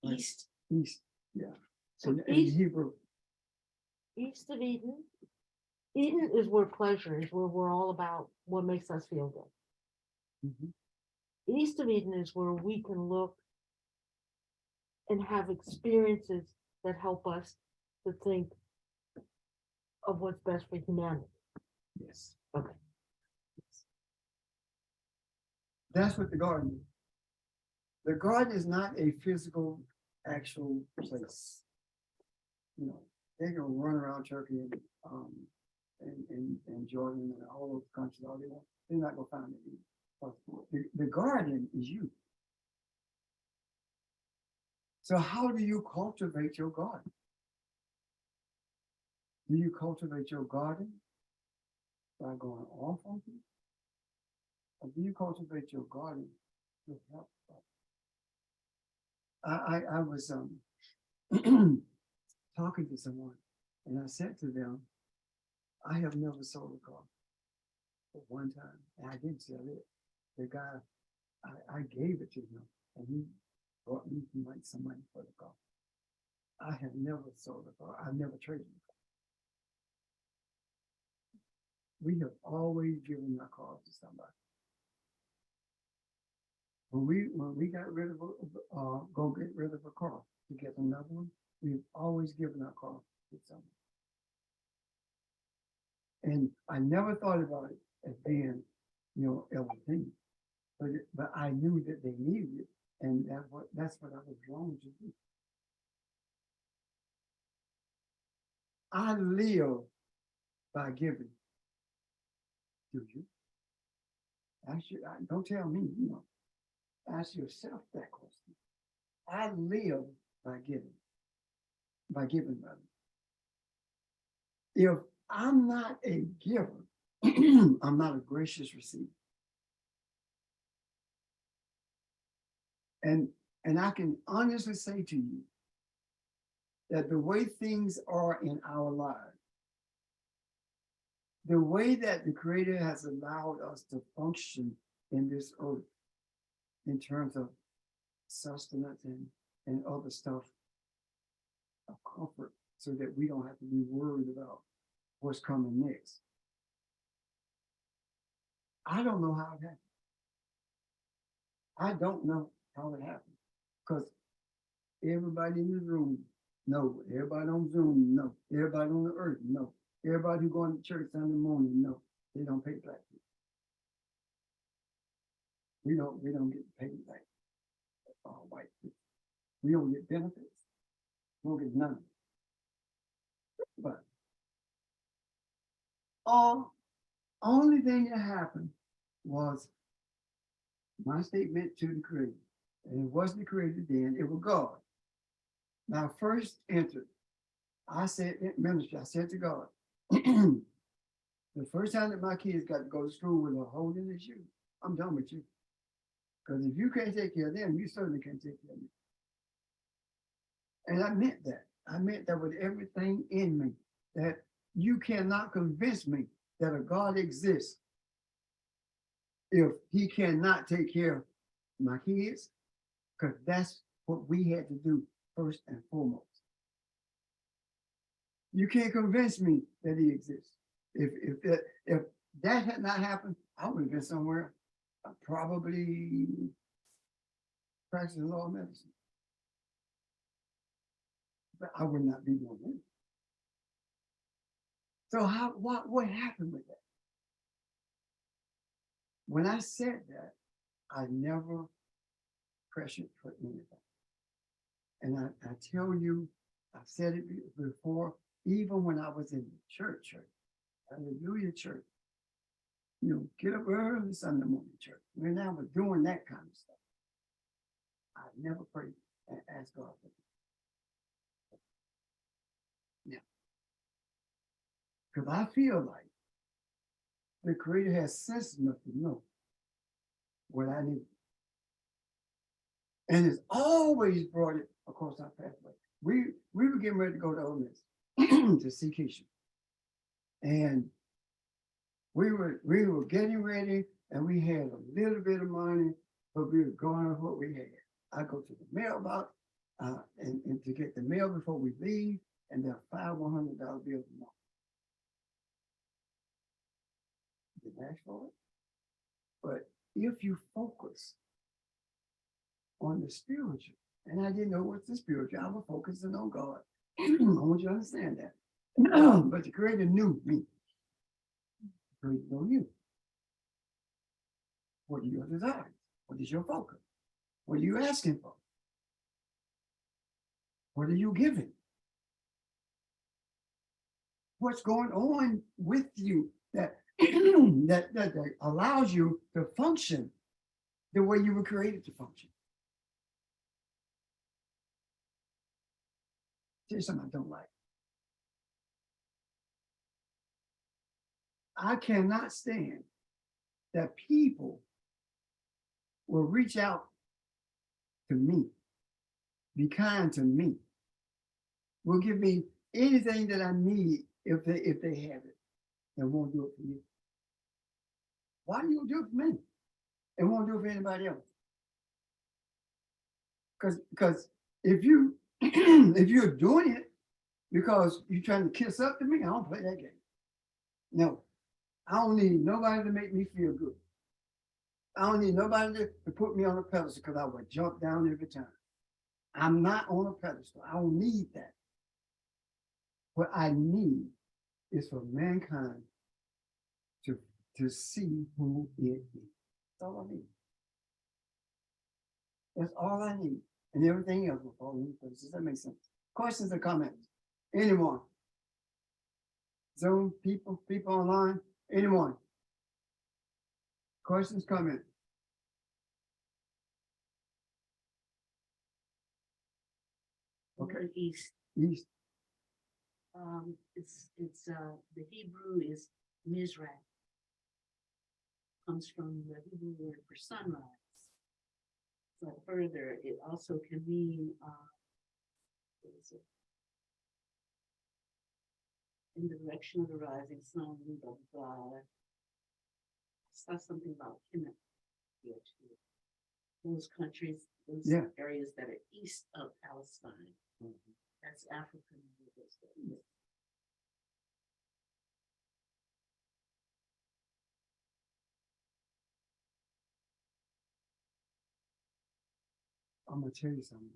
East. East, yeah. so In east, Hebrew, east of Eden. Eden is where pleasure is, where we're all about what makes us feel good. mhm. East of Eden is where we can look and have experiences that help us to think of what's best for humanity. Yes. Okay. That's what the garden is. The garden is not a physical, actual place. You know, they can run around Turkey and Jordan and all those countries all they want. They're not gonna find it. But the garden is you. So how do you cultivate your garden? Do you cultivate your garden by going off on people? Or do you cultivate your garden with help? I was talking to someone and I said to them, I have never sold a car. But one time, and I didn't sell it. The guy, I gave it to him and he brought me some money for the car. I have never sold a car. I've never traded a car. We have always given our cars to somebody. When we got rid of go get rid of a car to get another one, we've always given our car to someone. And I never thought about it as being, everything, but I knew that they needed it, and that's what I was drawn to do. I live by giving. Do you? Don't tell me, ask yourself that question. I live by giving. By giving, rather. If I'm not a giver, I'm not a gracious receiver. And I can honestly say to you that the way things are in our lives, the way that the Creator has allowed us to function in this earth in terms of sustenance and other stuff of comfort, so that we don't have to be worried about what's coming next. I don't know how it happened. I don't know how it happened, because everybody in this room know, everybody on Zoom know, everybody on the earth know, everybody who going to church Sunday morning know, they don't pay black people. We don't get paid like white people. We don't get benefits. We don't get none. But only thing that happened was my statement to the Creator. And it wasn't the Creator then, it was God. When I first entered, I said in ministry, I said to God, the first time that my kids got to go to school with a hole in their shoe, I'm done with you. Because if you can't take care of them, you certainly can't take care of me. And I meant that. I meant that with everything in me, that you cannot convince me that a God exists if he cannot take care of my kids, because that's what we had to do first and foremost. You can't convince me that he exists. If that had not happened, I would have been somewhere probably practicing law of medicine. But I would not be doing it. So what happened with that? When I said that, I never pressured for anything. And I tell you, I've said it before, even when I was in the church, hallelujah church, get up early Sunday morning church. When I was doing that kind of stuff, I never prayed and asked God for it. Yeah. Because I feel like the Creator has sense enough to know what I need. And it's always brought it across our pathway. We were getting ready to go to Ole Miss to see Keisha. And we were getting ready, and we had a little bit of money, but we were going on what we had. I go to the mailbox and to get the mail before we leave, and there are $5 $100 bills in there. Didn't ask for it. But if you focus on the spiritual, and I didn't know what's the spiritual, I was focusing on God. I want you to understand that. But the Creator knew me. The Creator knew you. What are your desires? What is your focus? What are you asking for? What are you giving? what's going on with you that, that allows you to function the way you were created to function. Here's something I don't like. I cannot stand that people will reach out to me, be kind to me, will give me anything that I need if they have it, and won't do it for you. Why do you do it for me and won't do it for anybody else? Because if you if you're doing it because you're trying to kiss up to me, I don't play that game. No, I don't need nobody to make me feel good. I don't need nobody to put me on a pedestal because I would jump down every time. I'm not on a pedestal. I don't need that. What I need is for mankind to see who it is. That's all I need. That's all I need. And everything else will fall into place. Does that make sense? Questions or comments? Anyone? Zoom, people online? Anyone? Questions, comments? Okay. Word East, East. it's the Hebrew is Mizrach. Comes from the Hebrew word for sunrise. So further, it also can mean, what is it? In the direction of the rising sun, blah, blah, blah. I saw something about Kemet here too. Those countries, those Yeah. areas that are east of Palestine. That's African. I'm gonna tell you something.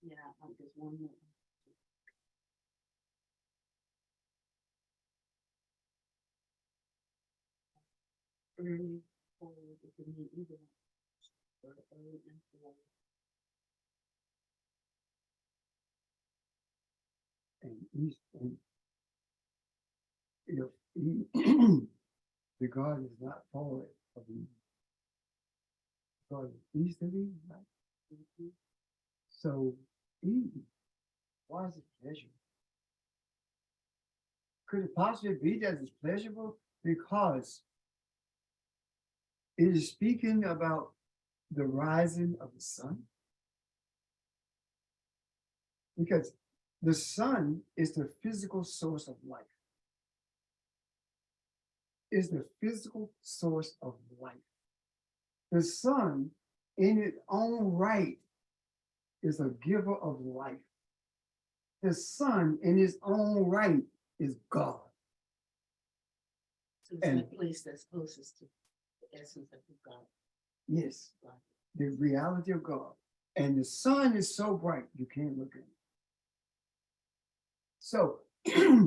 Yeah, there's one more. Early forward, it can mean either one. Or early and forward. And East, and if the God is not forward of Eden, God is east of Eden, right? Mhm. So Eden, why is it pleasurable? Could it possibly be that it's pleasurable? Because it is speaking about the rising of the sun. Because the sun is the physical source of life. Is the physical source of life. The sun, in its own right, is a giver of life. The sun, in its own right, is God. So it's And- that place that's closest to the essence of who God Yes, is. the reality of God. And the sun is so bright, you can't look at it. So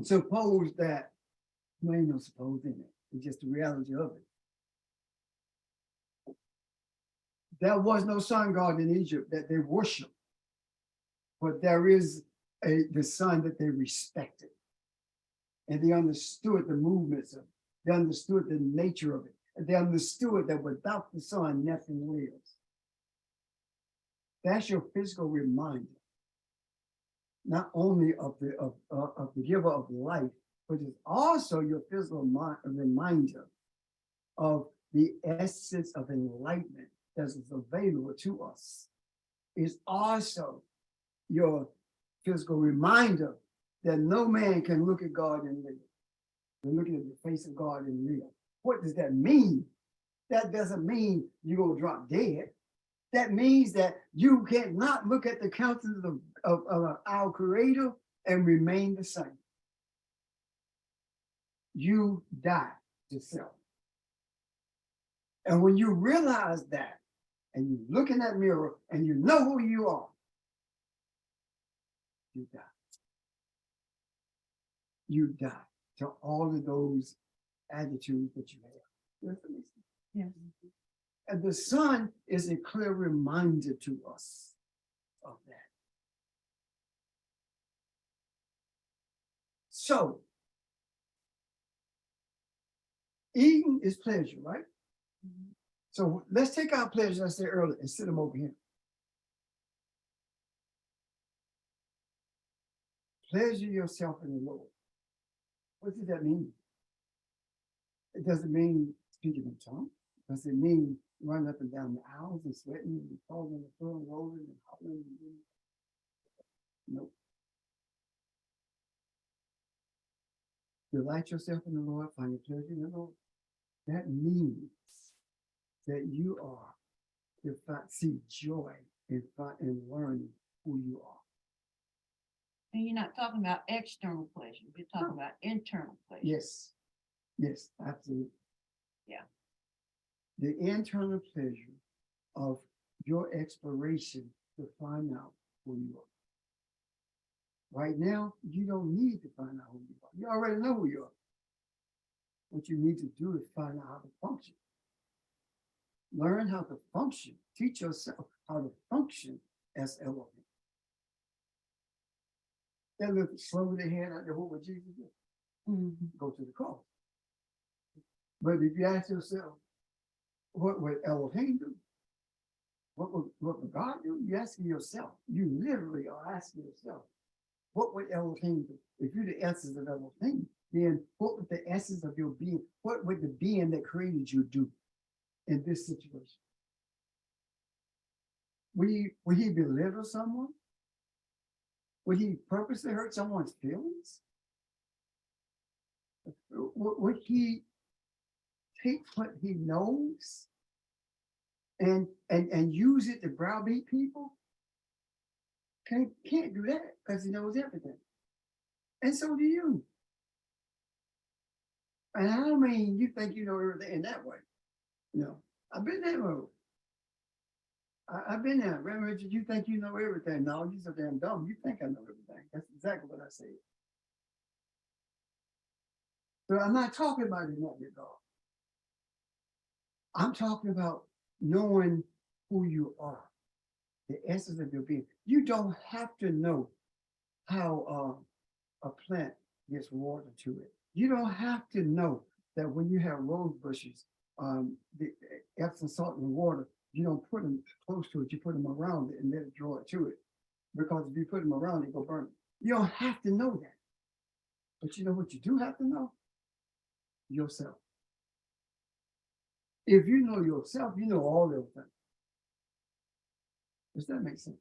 suppose that, there ain't no suppose in it, it's just the reality of it. There was no sun god in Egypt that they worshiped, but there is the sun that they respected. And they understood the movements of it. They understood the nature of it. And they understood that without the sun, nothing lives. That's your physical reminder. Not only of the giver of life, but it's also your physical reminder of the essence of enlightenment that is available to us. It's also your physical reminder that no man can look at God and live. You're looking at the face of God and live. What does that mean? That doesn't mean you're gonna drop dead. That means that you cannot look at the countenance of our Creator and remain the same. You die to self. And when you realize that, and you look in that mirror and you know who you are, you die. You die to all of those attitudes that you have. Yes. And the sun is a clear reminder to us of that. So eating is pleasure, right? So let's take our pleasures, I said earlier, and sit them over here. Pleasure yourself in the Lord. What does that mean? It doesn't mean speaking in tongues. Does it mean running up and down the aisles and sweating and falling on the floor and rolling and hollering? Nope. Delight yourself in the Lord, find your pleasure in the Lord. That means that you are to see joy in learning who you are. And you're not talking about external pleasure, you're talking about internal pleasure. Yes, yes, absolutely. Yeah. The internal pleasure of your exploration to find out who you are. Right now, you don't need to find out who you are. You already know who you are. What you need to do is find out how to function. Learn how to function. Teach yourself how to function as Elohim. That little slow their hand out there, what would Jesus do? Go to the cross. But if you ask yourself, what would Elohim do? What would God do? You're asking yourself. You literally are asking yourself, what would Elohim do? If you're the essence of Elohim, then what would the essence of your being, what would the being that created you do in this situation? Would he belittle someone? Would he purposely hurt someone's feelings? Would he take what he knows and use it to browbeat people? Can't do that because he knows everything. And so do you. And I don't mean you think you know everything in that way. No, I've been that road. I've been there. Remember, Richard, you think you know everything. No, you're so damn dumb. You think I know everything. That's exactly what I said. So I'm not talking about in that regard. I'm talking about knowing who you are, the essence of your being. You don't have to know how a plant gets water to it. You don't have to know that when you have rose bushes, the Epsom salt and water, you don't put them close to it, you put them around it and let it draw it to it. Because if you put them around it, go burn it. You don't have to know that. But you know what you do have to know? Yourself. If you know yourself, you know all those things. Does that make sense?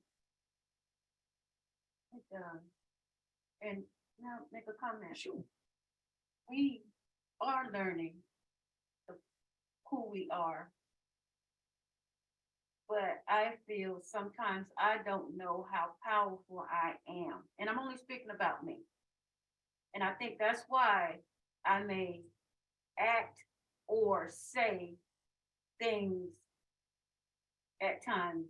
It does. And now make a comment. Sure. We are learning who we are. But I feel sometimes I don't know how powerful I am. And I'm only speaking about me. And I think that's why I may act or say things at times.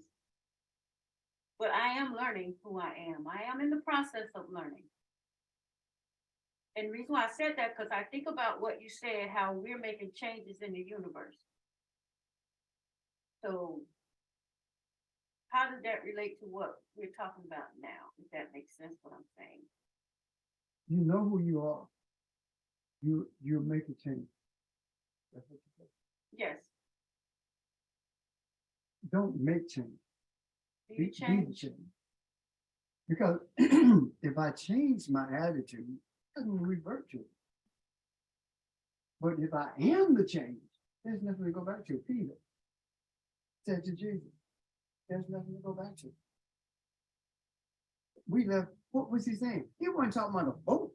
But I am learning who I am. I am in the process of learning. And the reason why I said that, because I think about what you said, how we're making changes in the universe. So how does that relate to what we're talking about now? If that makes sense, what I'm saying. You know who you are. You make a change. That's what you say. Yes. Don't make change. Do Be you the change? change. Because if I change my attitude, I'm going to revert to it. But if I am the change, there's nothing to go back to. Peter said to Jesus, there's nothing to go back to. We left, what was he saying? He wasn't talking about a boat.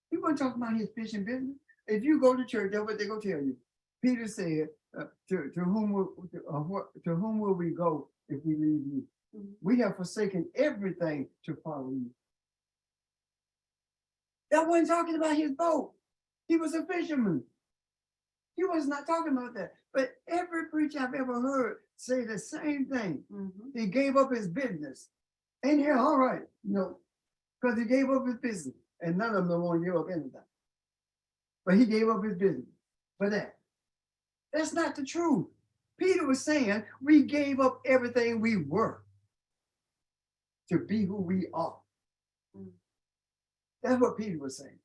He wasn't talking about his fishing business. If you go to church, that's what they're going to tell you. Peter said, to whom will we go if we leave you? We have forsaken everything to follow you. That wasn't talking about his boat. He was a fisherman. He was not talking about that. But every preacher I've ever heard say the same thing. He gave up his business. And yeah, all right, because he gave up his business. And none of them don't want to give up anything. But he gave up his business for that. That's not the truth. Peter was saying we gave up everything we were to be who we are. That's what Peter was saying.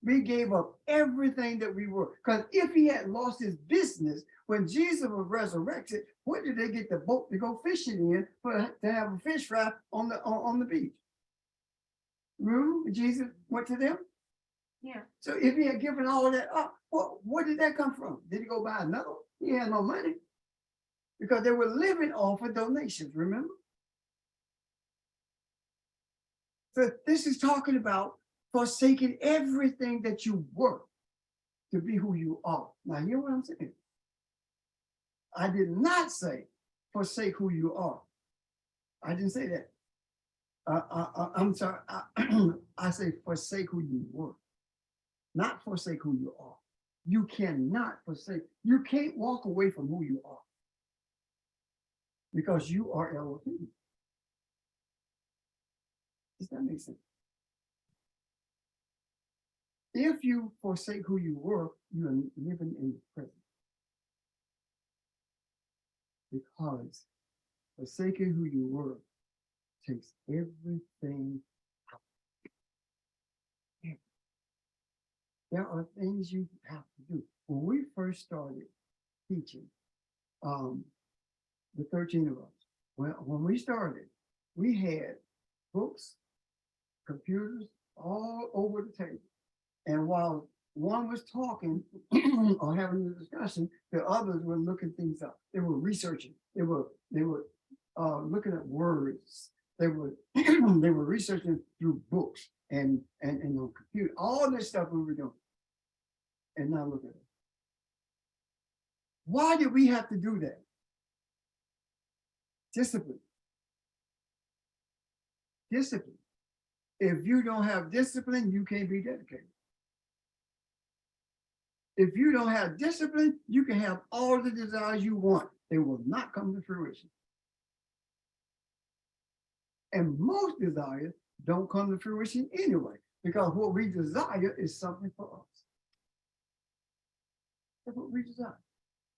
We gave up everything that we were. Because if he had lost his business, when Jesus was resurrected, what did they get the boat to go fishing in to have a fish fry on the beach? Remember, Jesus went to them? Yeah, So if he had given all of that up, where did that come from? Did he go buy another one? He had no money. Because they were living off of donations, remember? So this is talking about forsaking everything that you were to be who you are. Now, hear what I'm saying? I did not say forsake who you are. I didn't say that. I'm sorry. I say forsake who you were, not forsake who you are. You cannot forsake. You can't walk away from who you are because you are Elohim. Does that make sense? If you forsake who you were, you are living in the present. Because forsaking who you were takes everything out. There are things you have to do. When we first started teaching, the 13 of us, when we started, we had books, computers all over the table. And while one was talking or having a discussion, the others were looking things up. They were researching. They were looking at words. They were they were researching through books and on computer. All this stuff we were doing. And now look at it. Why did we have to do that? Discipline. Discipline. If you don't have discipline, you can't be dedicated. If you don't have discipline, you can have all the desires you want. They will not come to fruition. And most desires don't come to fruition anyway, because what we desire is something for us. That's what we desire.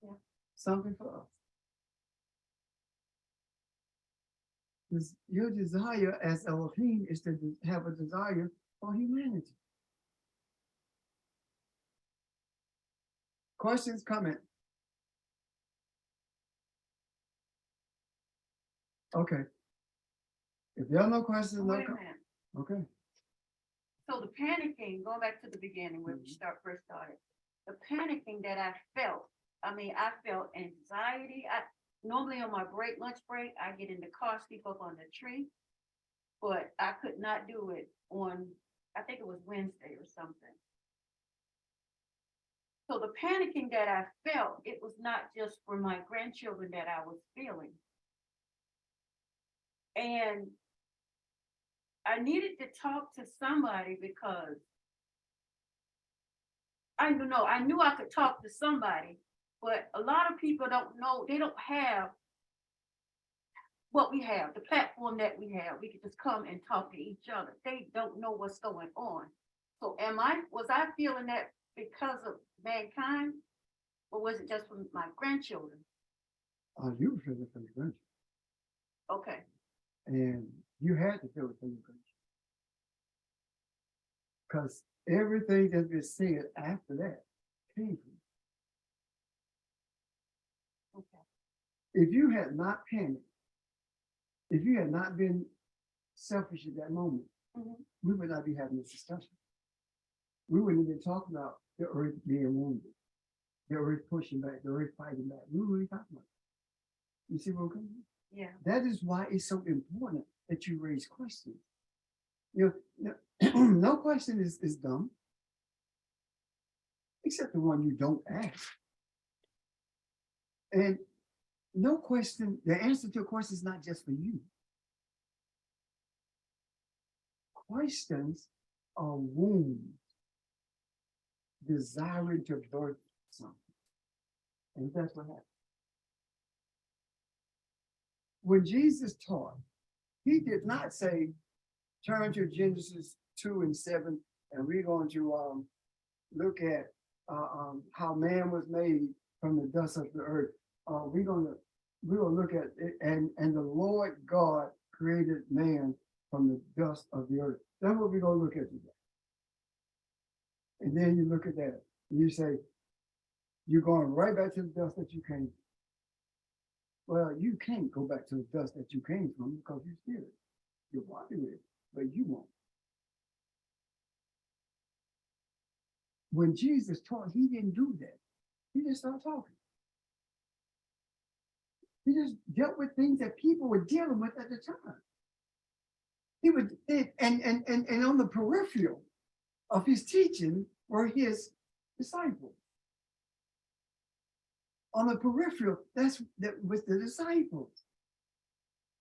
Yeah. Something for us. Your desire as Elohim is to have a desire for humanity. Questions, comment? Okay. If there are no questions, no wait a comments. minute. Okay. So the panicking, going back to the beginning where we first started, the panicking that I felt, I felt anxiety. Normally on my lunch break, I get in the car, sleep up on the tree, but I could not do it on, I think it was Wednesday or something. So the panicking that I felt, it was not just for my grandchildren that I was feeling. And I needed to talk to somebody because I knew I could talk to somebody, but a lot of people don't know, they don't have what we have, the platform that we have. We could just come and talk to each other. They don't know what's going on. So was I feeling that because of mankind, or was it just from my grandchildren? You were feeling for your grandchildren. Okay, And you had to feel it for your grandchildren. Because everything that's been said after that came from you. okay. If you had not panicked, if you had not been selfish at that moment, Mhm. we would not be having this discussion. We wouldn't even talk about the earth being wounded, the earth pushing back, the earth fighting back. We wouldn't talk about it. You see what I'm coming from? Yeah, That is why it's so important that you raise questions. No question is dumb, except the one you don't ask. And no question, the answer to a question is not just for you. Questions are wounds desiring to birth something. And that's what happened. When Jesus taught, he did not say, turn to Genesis 2:7, and we're going to look at how man was made from the dust of the earth. We're gonna look at it, and the Lord God created man from the dust of the earth. That's what we're gonna look at today. And then you look at that, and you say, you're going right back to the dust that you came. Well, you can't go back to the dust that you came from because you still, your body will, but you won't. When Jesus taught, he didn't do that. He just started talking. He just dealt with things that people were dealing with at the time. He would, and on the peripheral of his teaching were his disciples. On the peripheral, that was the disciples.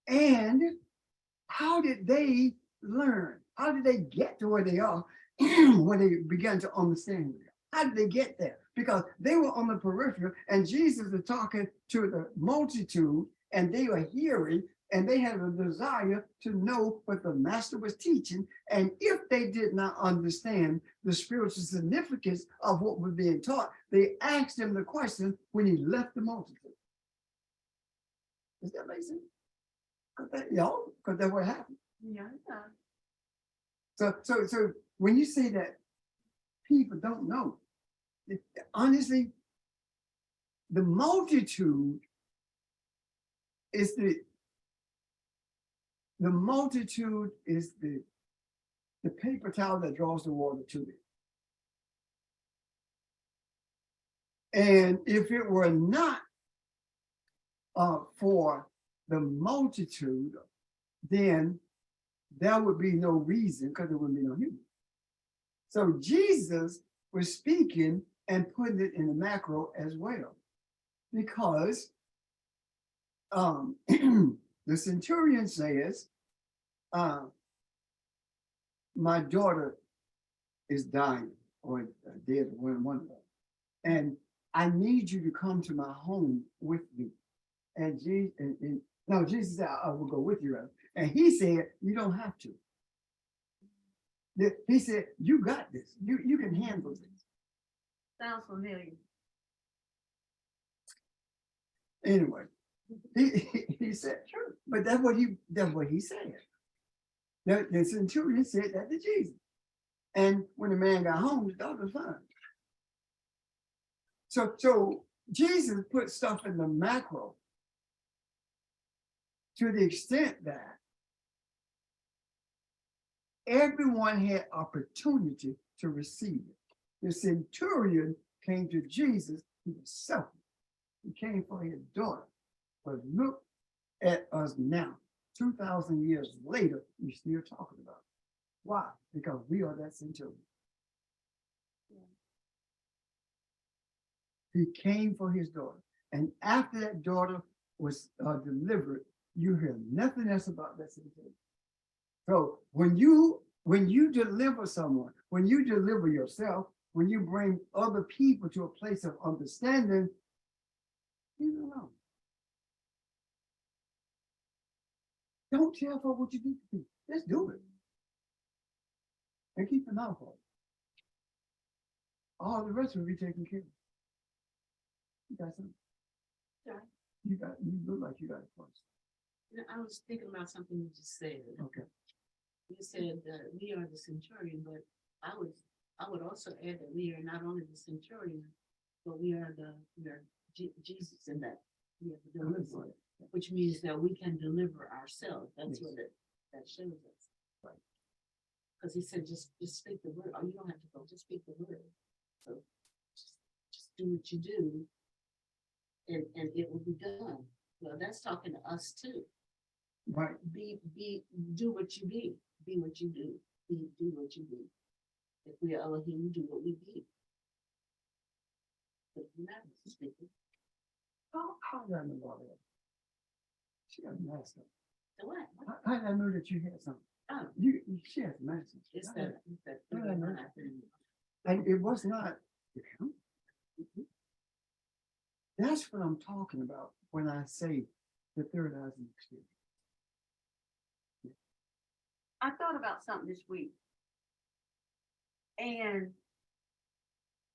And how did they learn? How did they get to where they are when they began to understand it? How did they get there? Because they were on the peripheral and Jesus was talking to the multitude and they were hearing and they had a desire to know what the master was teaching. And if they did not understand the spiritual significance of what was being taught, they asked him the question when he left the multitude. Does that make sense? Because that's what happened. Yeah. So when you say that people don't know, honestly, the multitude is the paper towel that draws the water to it. And if it were not for the multitude, then there would be no reason because there wouldn't be no human. So Jesus was speaking and putting it in the macro as well, because the centurion says, my daughter is dying or dead, one of them, and I need you to come to my home with me. And Jesus said, I will go with you. And he said, you don't have to. He said, you got this. You can handle this. Sounds familiar. Anyway, he said, sure. But that's what he said. The centurion said that to Jesus. And when the man got home, the daughter was fine. So Jesus put stuff in the macro to the extent that everyone had opportunity to receive it. The centurion came to Jesus, he was selfish. He came for his daughter. But look at us now, 2,000 years later, we're still talking about it. Why? Because we are that centurion. He came for his daughter. And after that daughter was delivered, you hear nothing else about that centurion. So when you deliver someone, when you deliver yourself, when you bring other people to a place of understanding, leave it alone. Don't tell for what you do to people. Just do it. And keep an eye on it. All the rest will be taken care of. You got something? Yeah. You look like you got a question. I was thinking about something you just said. Okay. You said that we are the centurion, but I would also add that we are not only the centurion, but we are Jesus in that. We are the deliverer, which means that we can deliver ourselves. That's what that shows us. Right. Because he said, just speak the word. Oh, you don't have to go, just speak the word. So just do what you do, and it will be done. Well, that's talking to us too. Right. Do what you be. Be what you do. Do what you do. If we are Elohim, do what we be. But we're not speaking. How did I know all that? She got a mask on. The what? How did I know that you had something? Oh, She has a mask on. it's How did- that. how did I know? And it was not. That's what I'm talking about when I say the third eye experience. I thought about something this week. And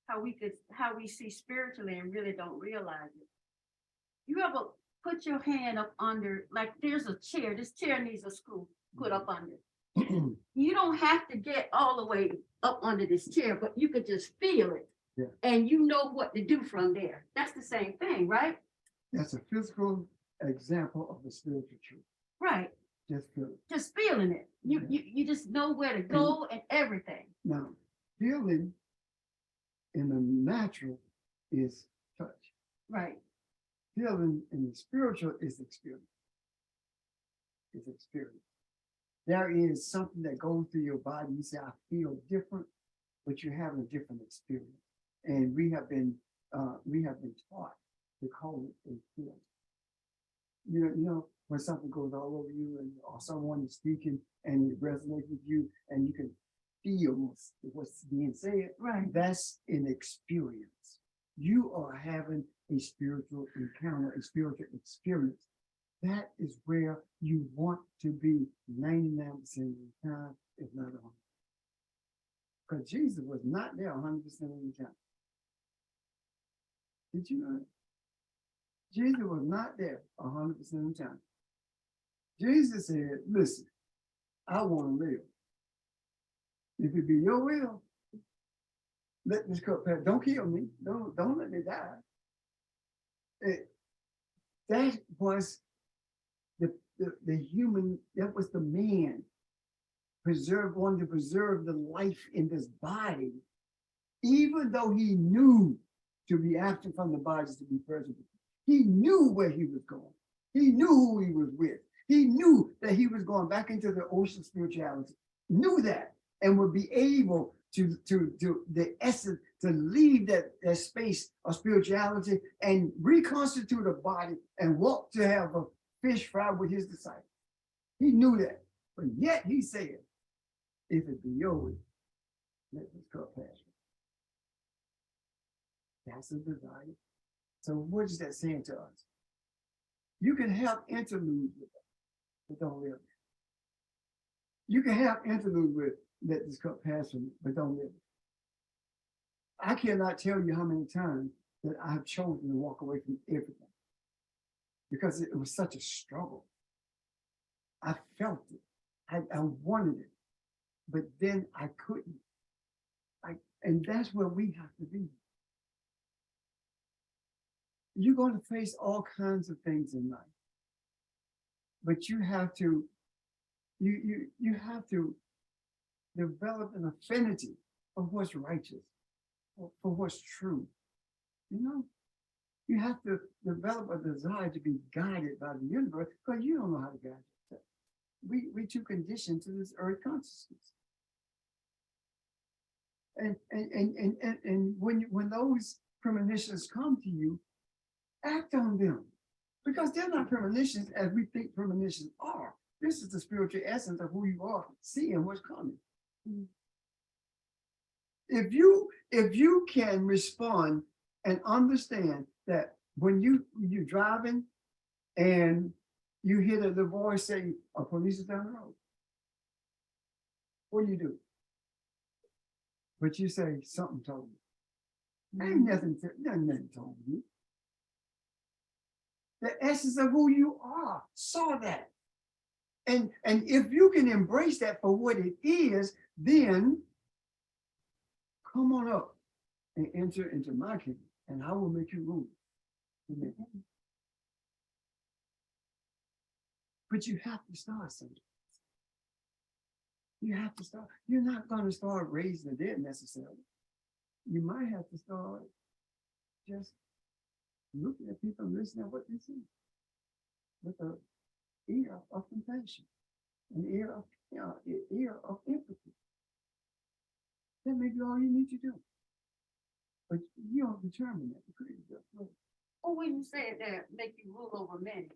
how we see spiritually and really don't realize it. You ever put your hand up under, like there's a chair, this chair needs a screw put up under. You don't have to get all the way up under this chair, but you could just feel it. Yeah. And you know what to do from there. That's the same thing, right? That's a physical example of the spiritual truth. Right. Just feel it. Just feeling it. You Yeah. you just know where to go and everything. Now, feeling in the natural is touch. Right. Feeling in the spiritual is experience. It's experience. There is something that goes through your body. You say, I feel different, but you're having a different experience. And we have been taught to call it a feeling. You know, when something goes all over you and or someone is speaking and it resonates with you and you can feel what's being said, Right. that's an experience. You are having a spiritual encounter, a spiritual experience. That is where you want to be 99% of the time, if not 100%. Because Jesus was not there 100% of the time. Did you know that? Jesus was not there 100% of the time. Jesus said, listen, I want to live. If it be your will, let this cup pass. Don't kill me. Don't let me die. That was the human, that was the man wanted to preserve the life in this body, even though he knew to be absent from the bodies to be present. He knew where he was going. He knew who he was with. He knew that he was going back into the ocean of spirituality. Knew that and would be able to the essence, to leave that space of spirituality and reconstitute a body and walk to have a fish fry with his disciples. He knew that, but yet he said, if it be your will, let this cup pass. That's a desire. So what is that saying to us? You can have interludes with it, but don't live it. You can have interludes with let this cup pass from me, but don't live it. I cannot tell you how many times that I have chosen to walk away from everything because it was such a struggle. I felt it. I wanted it, but then I couldn't. And that's where we have to be. You're going to face all kinds of things in life, but you have to develop an affinity for what's righteous, for what's true. You know, you have to develop a desire to be guided by the universe because you don't know how to guide yourself. We too conditioned to this earth consciousness. And when those premonitions come to you, act on them because they're not premonitions as we think premonitions are. This is the spiritual essence of who you are, seeing what's coming. If you can respond and understand that when you're driving and you hear the voice say, "A police is down the road," what do? But you say, "Something told me." Ain't nothing told you. The essence of who you are saw that. And if you can embrace that for what it is, then come on up and enter into my kingdom, and I will make you rule. Amen. But you have to start something. You have to start. You're not going to start raising the dead necessarily. You might have to start just looking at people and listening to what they say with an ear of compassion, an ear of empathy. That may be all you need to do. But you don't determine that. Or when you said that make you rule over many,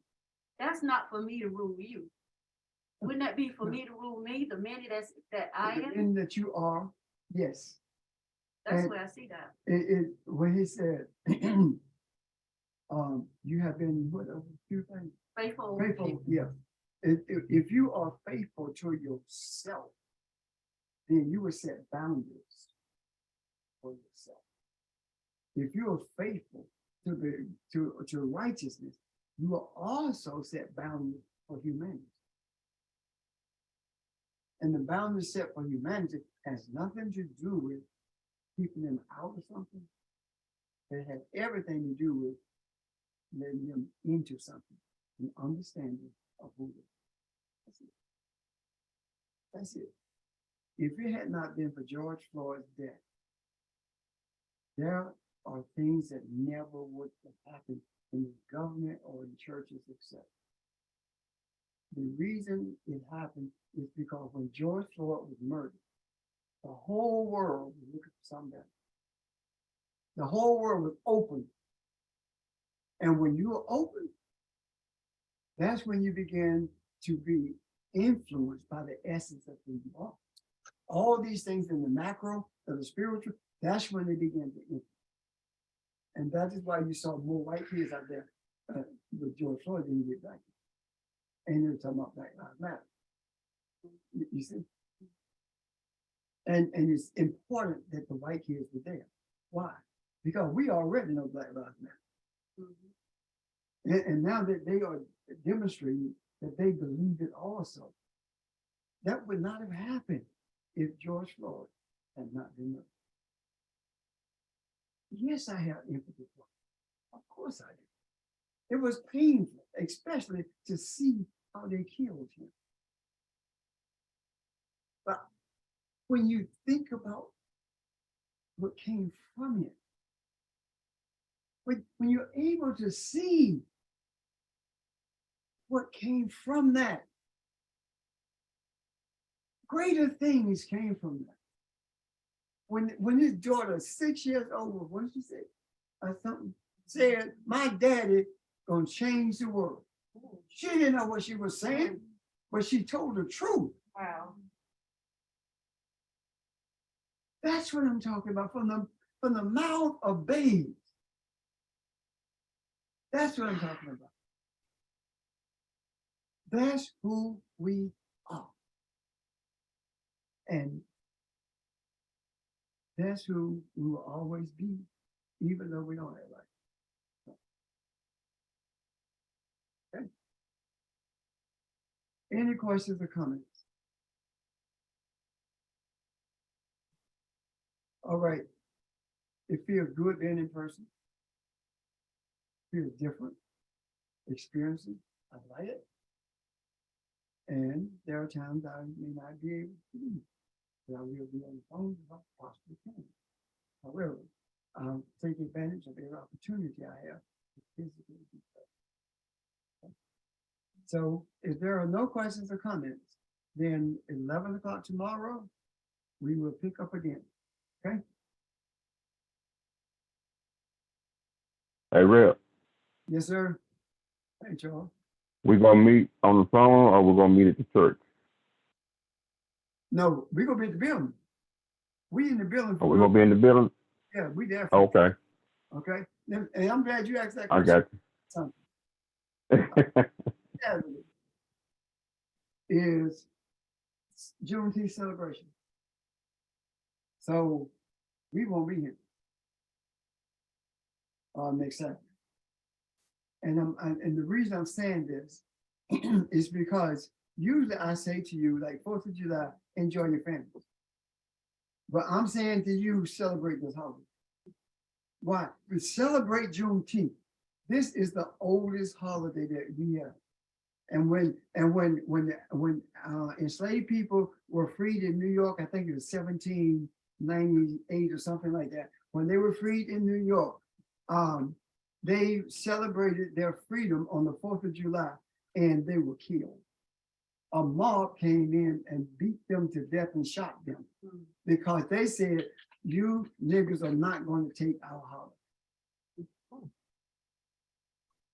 that's not for me to rule you. Wouldn't that be for me to rule me, the many that I am? And that you are, yes. That's and where I see that. When he said, you have been what a few things. Faithful. Faithful, yeah. If you are faithful to yourself, then you will set boundaries for yourself. If you are faithful to righteousness, you will also set boundaries for humanity. And the boundaries set for humanity has nothing to do with keeping them out of something. It has everything to do with letting them into something, an understanding of who they are. That's it. That's it. If it had not been for George Floyd's death, there are things that never would have happened in the government or in churches except. The reason it happened is because when George Floyd was murdered, the whole world was looking for something better. The whole world was open. And when you are open, that's when you begin to be influenced by the essence of who you are. All these things in the macro, of the spiritual, that's when they begin to influence. And that is why you saw more white kids out there with George Floyd than you did black kids. And they're talking about Black Lives Matter. You see? And it's important that the white kids were there. Why? Because we already know Black Lives Matter. And now that they are demonstrating that they believe it also, that would not have happened if George Floyd had not been murdered. Yes, I have empathy for him. Of course I do. It was painful, especially to see how they killed him. But when you think about what came from it, when you're able to see what came from that, greater things came from that. When his daughter, 6 years old, what did she say? Something said, my daddy gonna change the world. She didn't know what she was saying, but she told the truth. Wow. That's what I'm talking about, from the mouth of babes. That's what I'm talking about. That's who we are. And that's who we will always be, even though we don't act like it. Okay. Any questions or comments? All right. It feels good being in person. Feels different. Experiencing. I like it. And there are times I may not be able to do it, but I will be on the phone if I possibly can. However, I'll take advantage of every opportunity I have to physically do so. So if there are no questions or comments, then 11 o'clock tomorrow, we will pick up again. Okay? Hey, Rep, Yes, sir. Hey, Charles. we gonna meet on the phone or we're gonna meet at the church? No, we're gonna be at the building. We in the building. Are we gonna be in the building? Yeah, we there. for- Okay, Okay. And I'm glad you asked that I question. got you. Saturday is Juneteenth celebration. So we won't be here next Saturday. And the reason I'm saying this is because usually I say to you, like 4th of July, enjoy your family. But I'm saying to you, celebrate this holiday. Why? We celebrate Juneteenth. This is the oldest holiday that we have. And when enslaved people were freed in New York, I think it was 1798 or something like that. When they were freed in New York, they celebrated their freedom on the 4th of July, and they were killed. A mob came in and beat them to death and shot them because they said, you niggas are not going to take our holiday.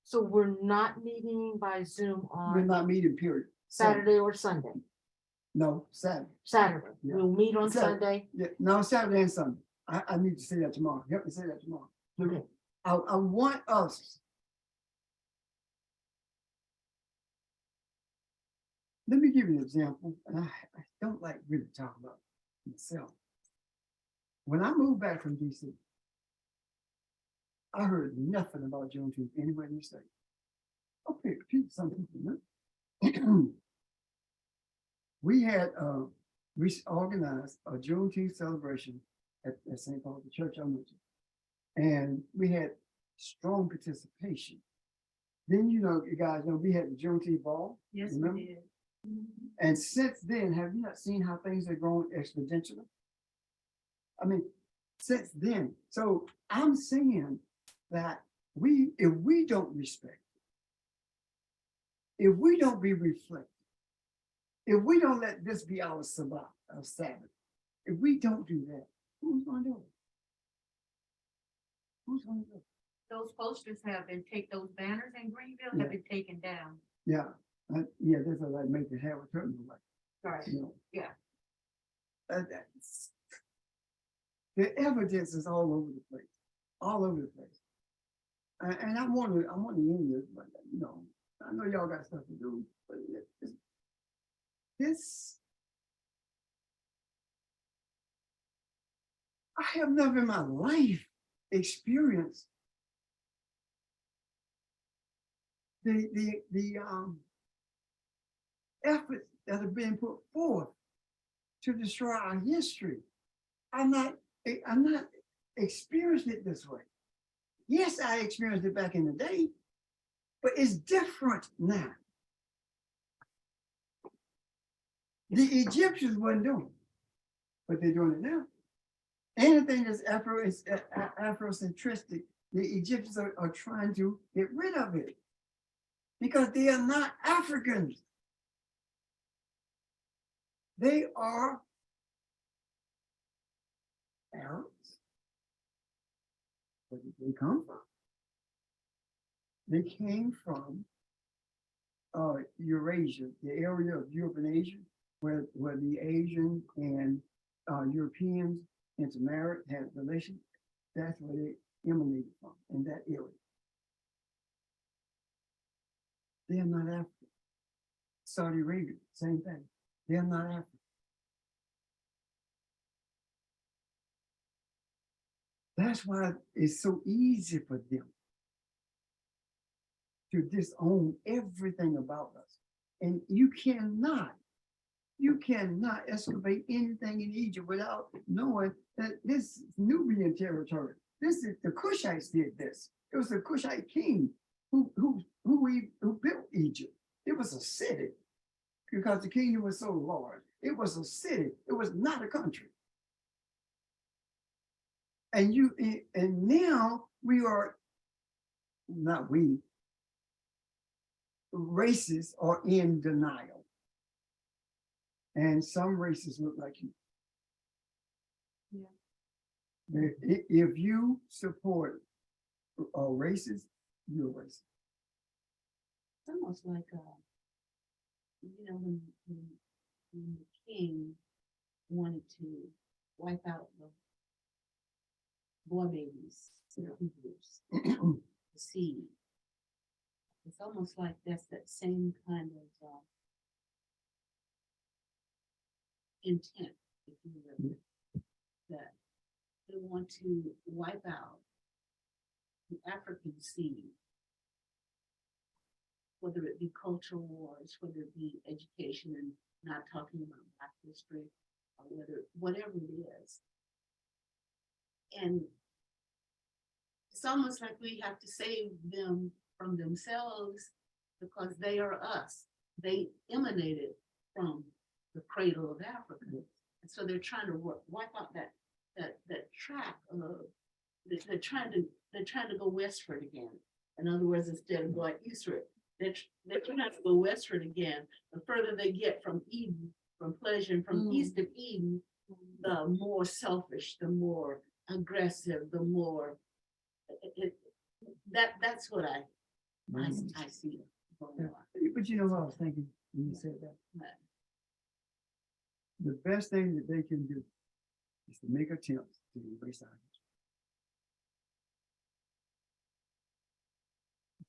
So we're not meeting by Zoom We're on not meeting, period. Saturday or Sunday? No, Saturday. Saturday. Yeah. We'll meet on Saturday. Sunday. Yeah, no, Saturday and Sunday. I need to say that tomorrow. Help me say that tomorrow. Okay. I want us. Let me give you an example, and I don't like really talk about myself. When I moved back from DC, I heard nothing about Juneteenth anywhere in the state. Okay, some people know. we had, organized a Juneteenth celebration at St. Paul, the church I went to. And we had strong participation. Then, you know, you guys know, we had the Juneteenth ball. Yes, remember? we did. And since then, have you not seen how things have grown exponentially? I mean, since then, so I'm saying that if we don't respect, if we don't be reflective, if we don't let this be our Sabbath, our Sabbath, if we don't do that, who's gonna do it? Who's gonna do it? Those posters have been those banners in Greenville Yeah. have been taken down. Yeah, yeah, this is like make the Howard Turner like, Right. you know. Yeah. The evidence is all over the place, all over the place. And I want to end this, but you know, I know y'all got stuff to do, but this, I have never in my life experienced the efforts that have been put forth to destroy our history. I'm not experienced it this way. Yes, I experienced it back in the day, but it's different now. The Egyptians wasn't doing it, but they're doing it now. Anything that's Afrocentric, the Egyptians are trying to get rid of it because they are not Africans. They are Arabs. Where did they come from? They came from Eurasia, the area of Europe and Asia, where the Asian and Europeans intermarried, had relations. That's where they emanated from, in that area. They are not African. Saudi Arabia, same thing. They are not African. That's why it's so easy for them to disown everything about us. And you cannot excavate anything in Egypt without knowing that this is Nubian territory. This is the Cushites did this. It was the Cushite king who built Egypt. It was a city because the kingdom was so large. It was a city. It was not a country. And now we are, not we, races are in denial. And some races look like you. Yeah. If you support races, you're racist. It's almost like, you know, when the king wanted to wipe out the boy babies, the Hebrews, the seed. It's almost like that's that same kind of intent, if you will, that they want to wipe out the African seed, whether it be cultural wars, whether it be education and not talking about Black history, or whatever it is. And it's almost like we have to save them from themselves because they are us. They emanated from the cradle of Africa. And so they're trying to wipe out that track of, they're trying to go westward again. In other words, instead of going eastward, they're trying to go westward again. The further they get from Eden, from pleasure, and from east of Eden, the more selfish, the more aggressive, the more that's what I see going on. But you know what I was thinking when you said that? The best thing that they can do is to make attempts to erase our history.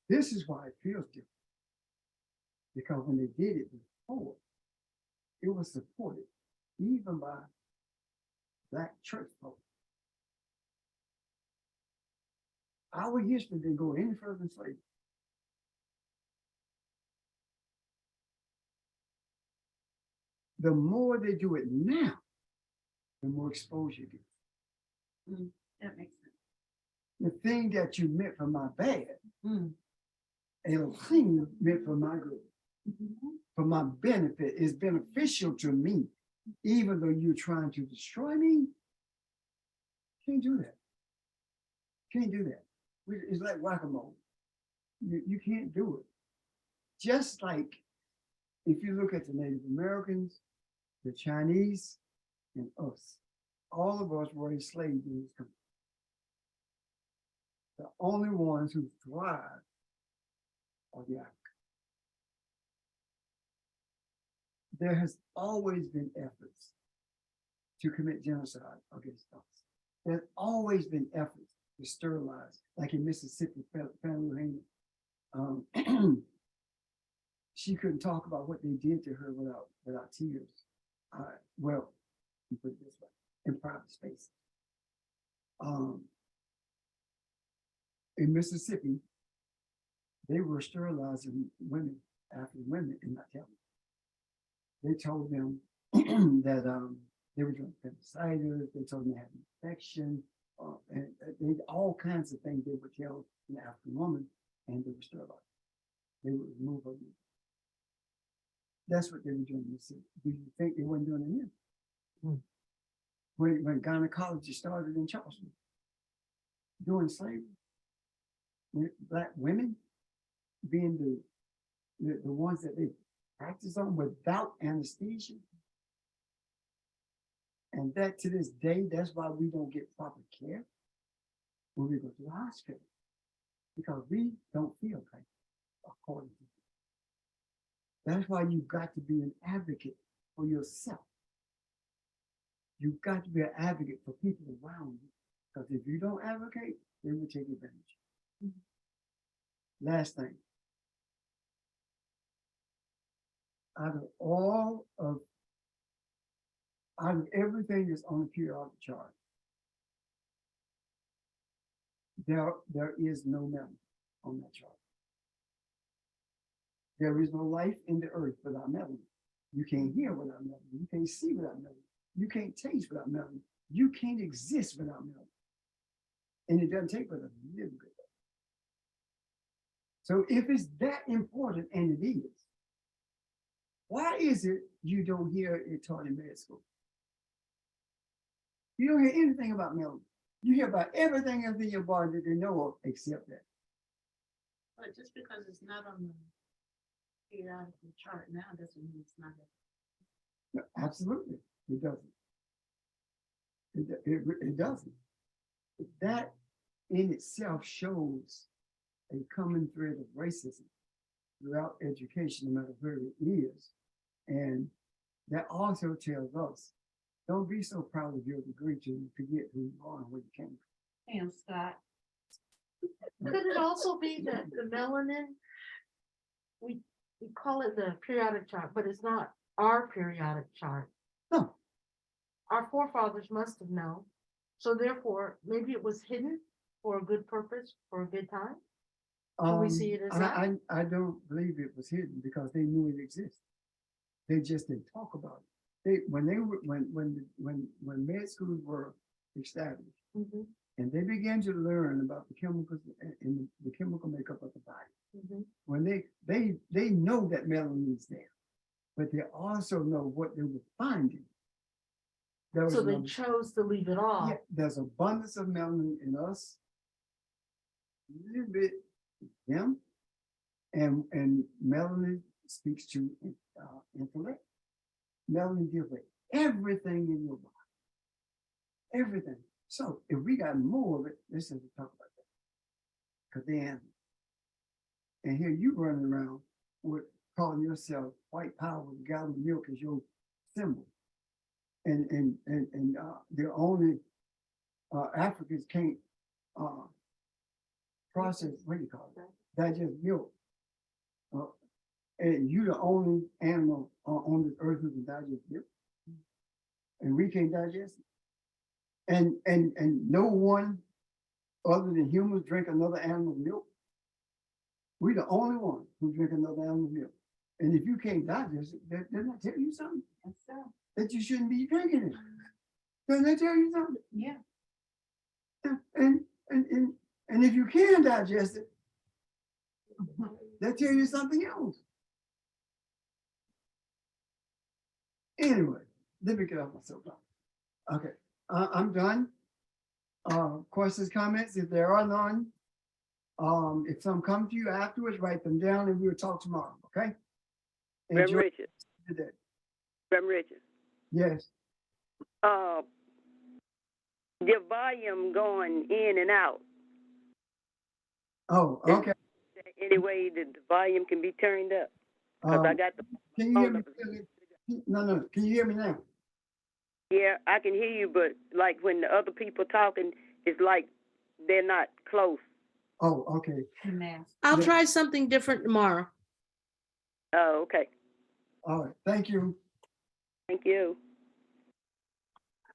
This is why it feels different. Because when they did it before, it was supported even by Black church folk. Our history didn't go any further than slavery. the more they do it now, the more exposure you get. That makes sense. The thing that you meant for my bad, Mm. Elohim meant for my good, Mhm. for my benefit, is beneficial to me, even though you're trying to destroy me. Can't do that. Can't do that. It's like whack-a-mole. You can't do it. Just like if you look at the Native Americans, the Chinese, and us, all of us were enslaved in this country. The only ones who thrive are the Africans. There has always been efforts to commit genocide against us. There's always been efforts to sterilize, like in Mississippi, Fannie Lou she couldn't talk about what they did to her without tears. Well, you put it this way, in private space. In Mississippi, they were sterilizing women, African women, and not telling them. They told them that they were doing appendicitis, they told them they had an infection, and they all kinds of things they would tell an African woman, and they were sterilized. They would remove her. That's what they were doing in Mississippi. Do you think they weren't doing it here? When gynecology started in Charleston, during slavery, Black women being the ones that they practice on without anesthesia. And that to this day, that's why we don't get proper care when we go to the hospital, because we don't feel pain, according to them. That's why you've got to be an advocate for yourself. You've got to be an advocate for people around you, because if you don't advocate, they will take advantage. Last thing. Out of everything that's on the periodic chart, there is no melanin on that chart. There is no life in the earth without melanin. You can't hear without melanin. You can't see without melanin. You can't taste without melanin. You can't exist without melanin. And it doesn't take but a little bit. So if it's that important, and it is, why is it you don't hear it taught in med school? You don't hear anything about melanin. You hear about everything else in your body that they know of except that. But just because it's not on the periodical chart now doesn't mean it's not. No, absolutely, it doesn't. It doesn't. That in itself shows a common thread of racism throughout education, no matter where it is. And that also tells us, don't be so proud of your degree till you forget who you are and where you came from. Damn, Scott. Could it also be that the melanin, we call it the periodic chart, but it's not our periodic chart. No. Our forefathers must have known. So therefore, maybe it was hidden for a good purpose, for a good time. Can we see it as that? I don't believe it was hidden because they knew it existed. They just didn't talk about it. When med schools were established, Mhm, and they began to learn about the chemicals and the chemical makeup of the body. mhm. When they know that melanin is there, but they also know what they were finding. There was So they an- chose to leave it off. yeah, there's abundance of melanin in us, a little bit in them, and melanin speaks to intellect. Melanin deals with everything in your body, everything. So if we got more of it, let's just talk about that. Because then, and here you running around with calling yourself white power with a gallon of milk as your symbol. And the only Africans can't process, what do you call it? Digest milk. And you the only animal on this earth who can digest milk. And we can't digest it. And no one other than humans drink another animal's milk. We the only one who drink another animal's milk. And if you can't digest it, doesn't that tell you something? Yes, sir. That you shouldn't be drinking it? Doesn't that tell you something? Yeah. And if you can digest it, that tell you something else. Anyway, let me get off my soapbox. Okay, I'm done. Questions, comments, if there are none. If some come to you afterwards, write them down and we'll talk tomorrow, okay? Reverend Enjoy Richard, today. Reverend Richard, Yes, your volume going in and out. oh, okay. Any way that the volume can be turned up? Cause I got the Can you hear phone me? up. clearly? No, can you hear me now? Yeah, I can hear you, but like when the other people talking, it's like they're not close. Oh, okay, Mask. I'll Yeah. try something different tomorrow. Oh, okay. all right, thank you. Thank you.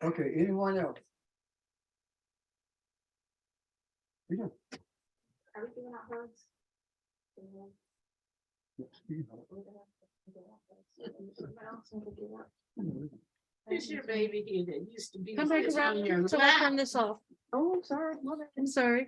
Okay, anyone else? We don't- Are we giving out hugs? Anybody else want to give up? It's your baby here that used to be. Come back on around your until I lap. turn this off. Oh, I'm sorry. I'm sorry.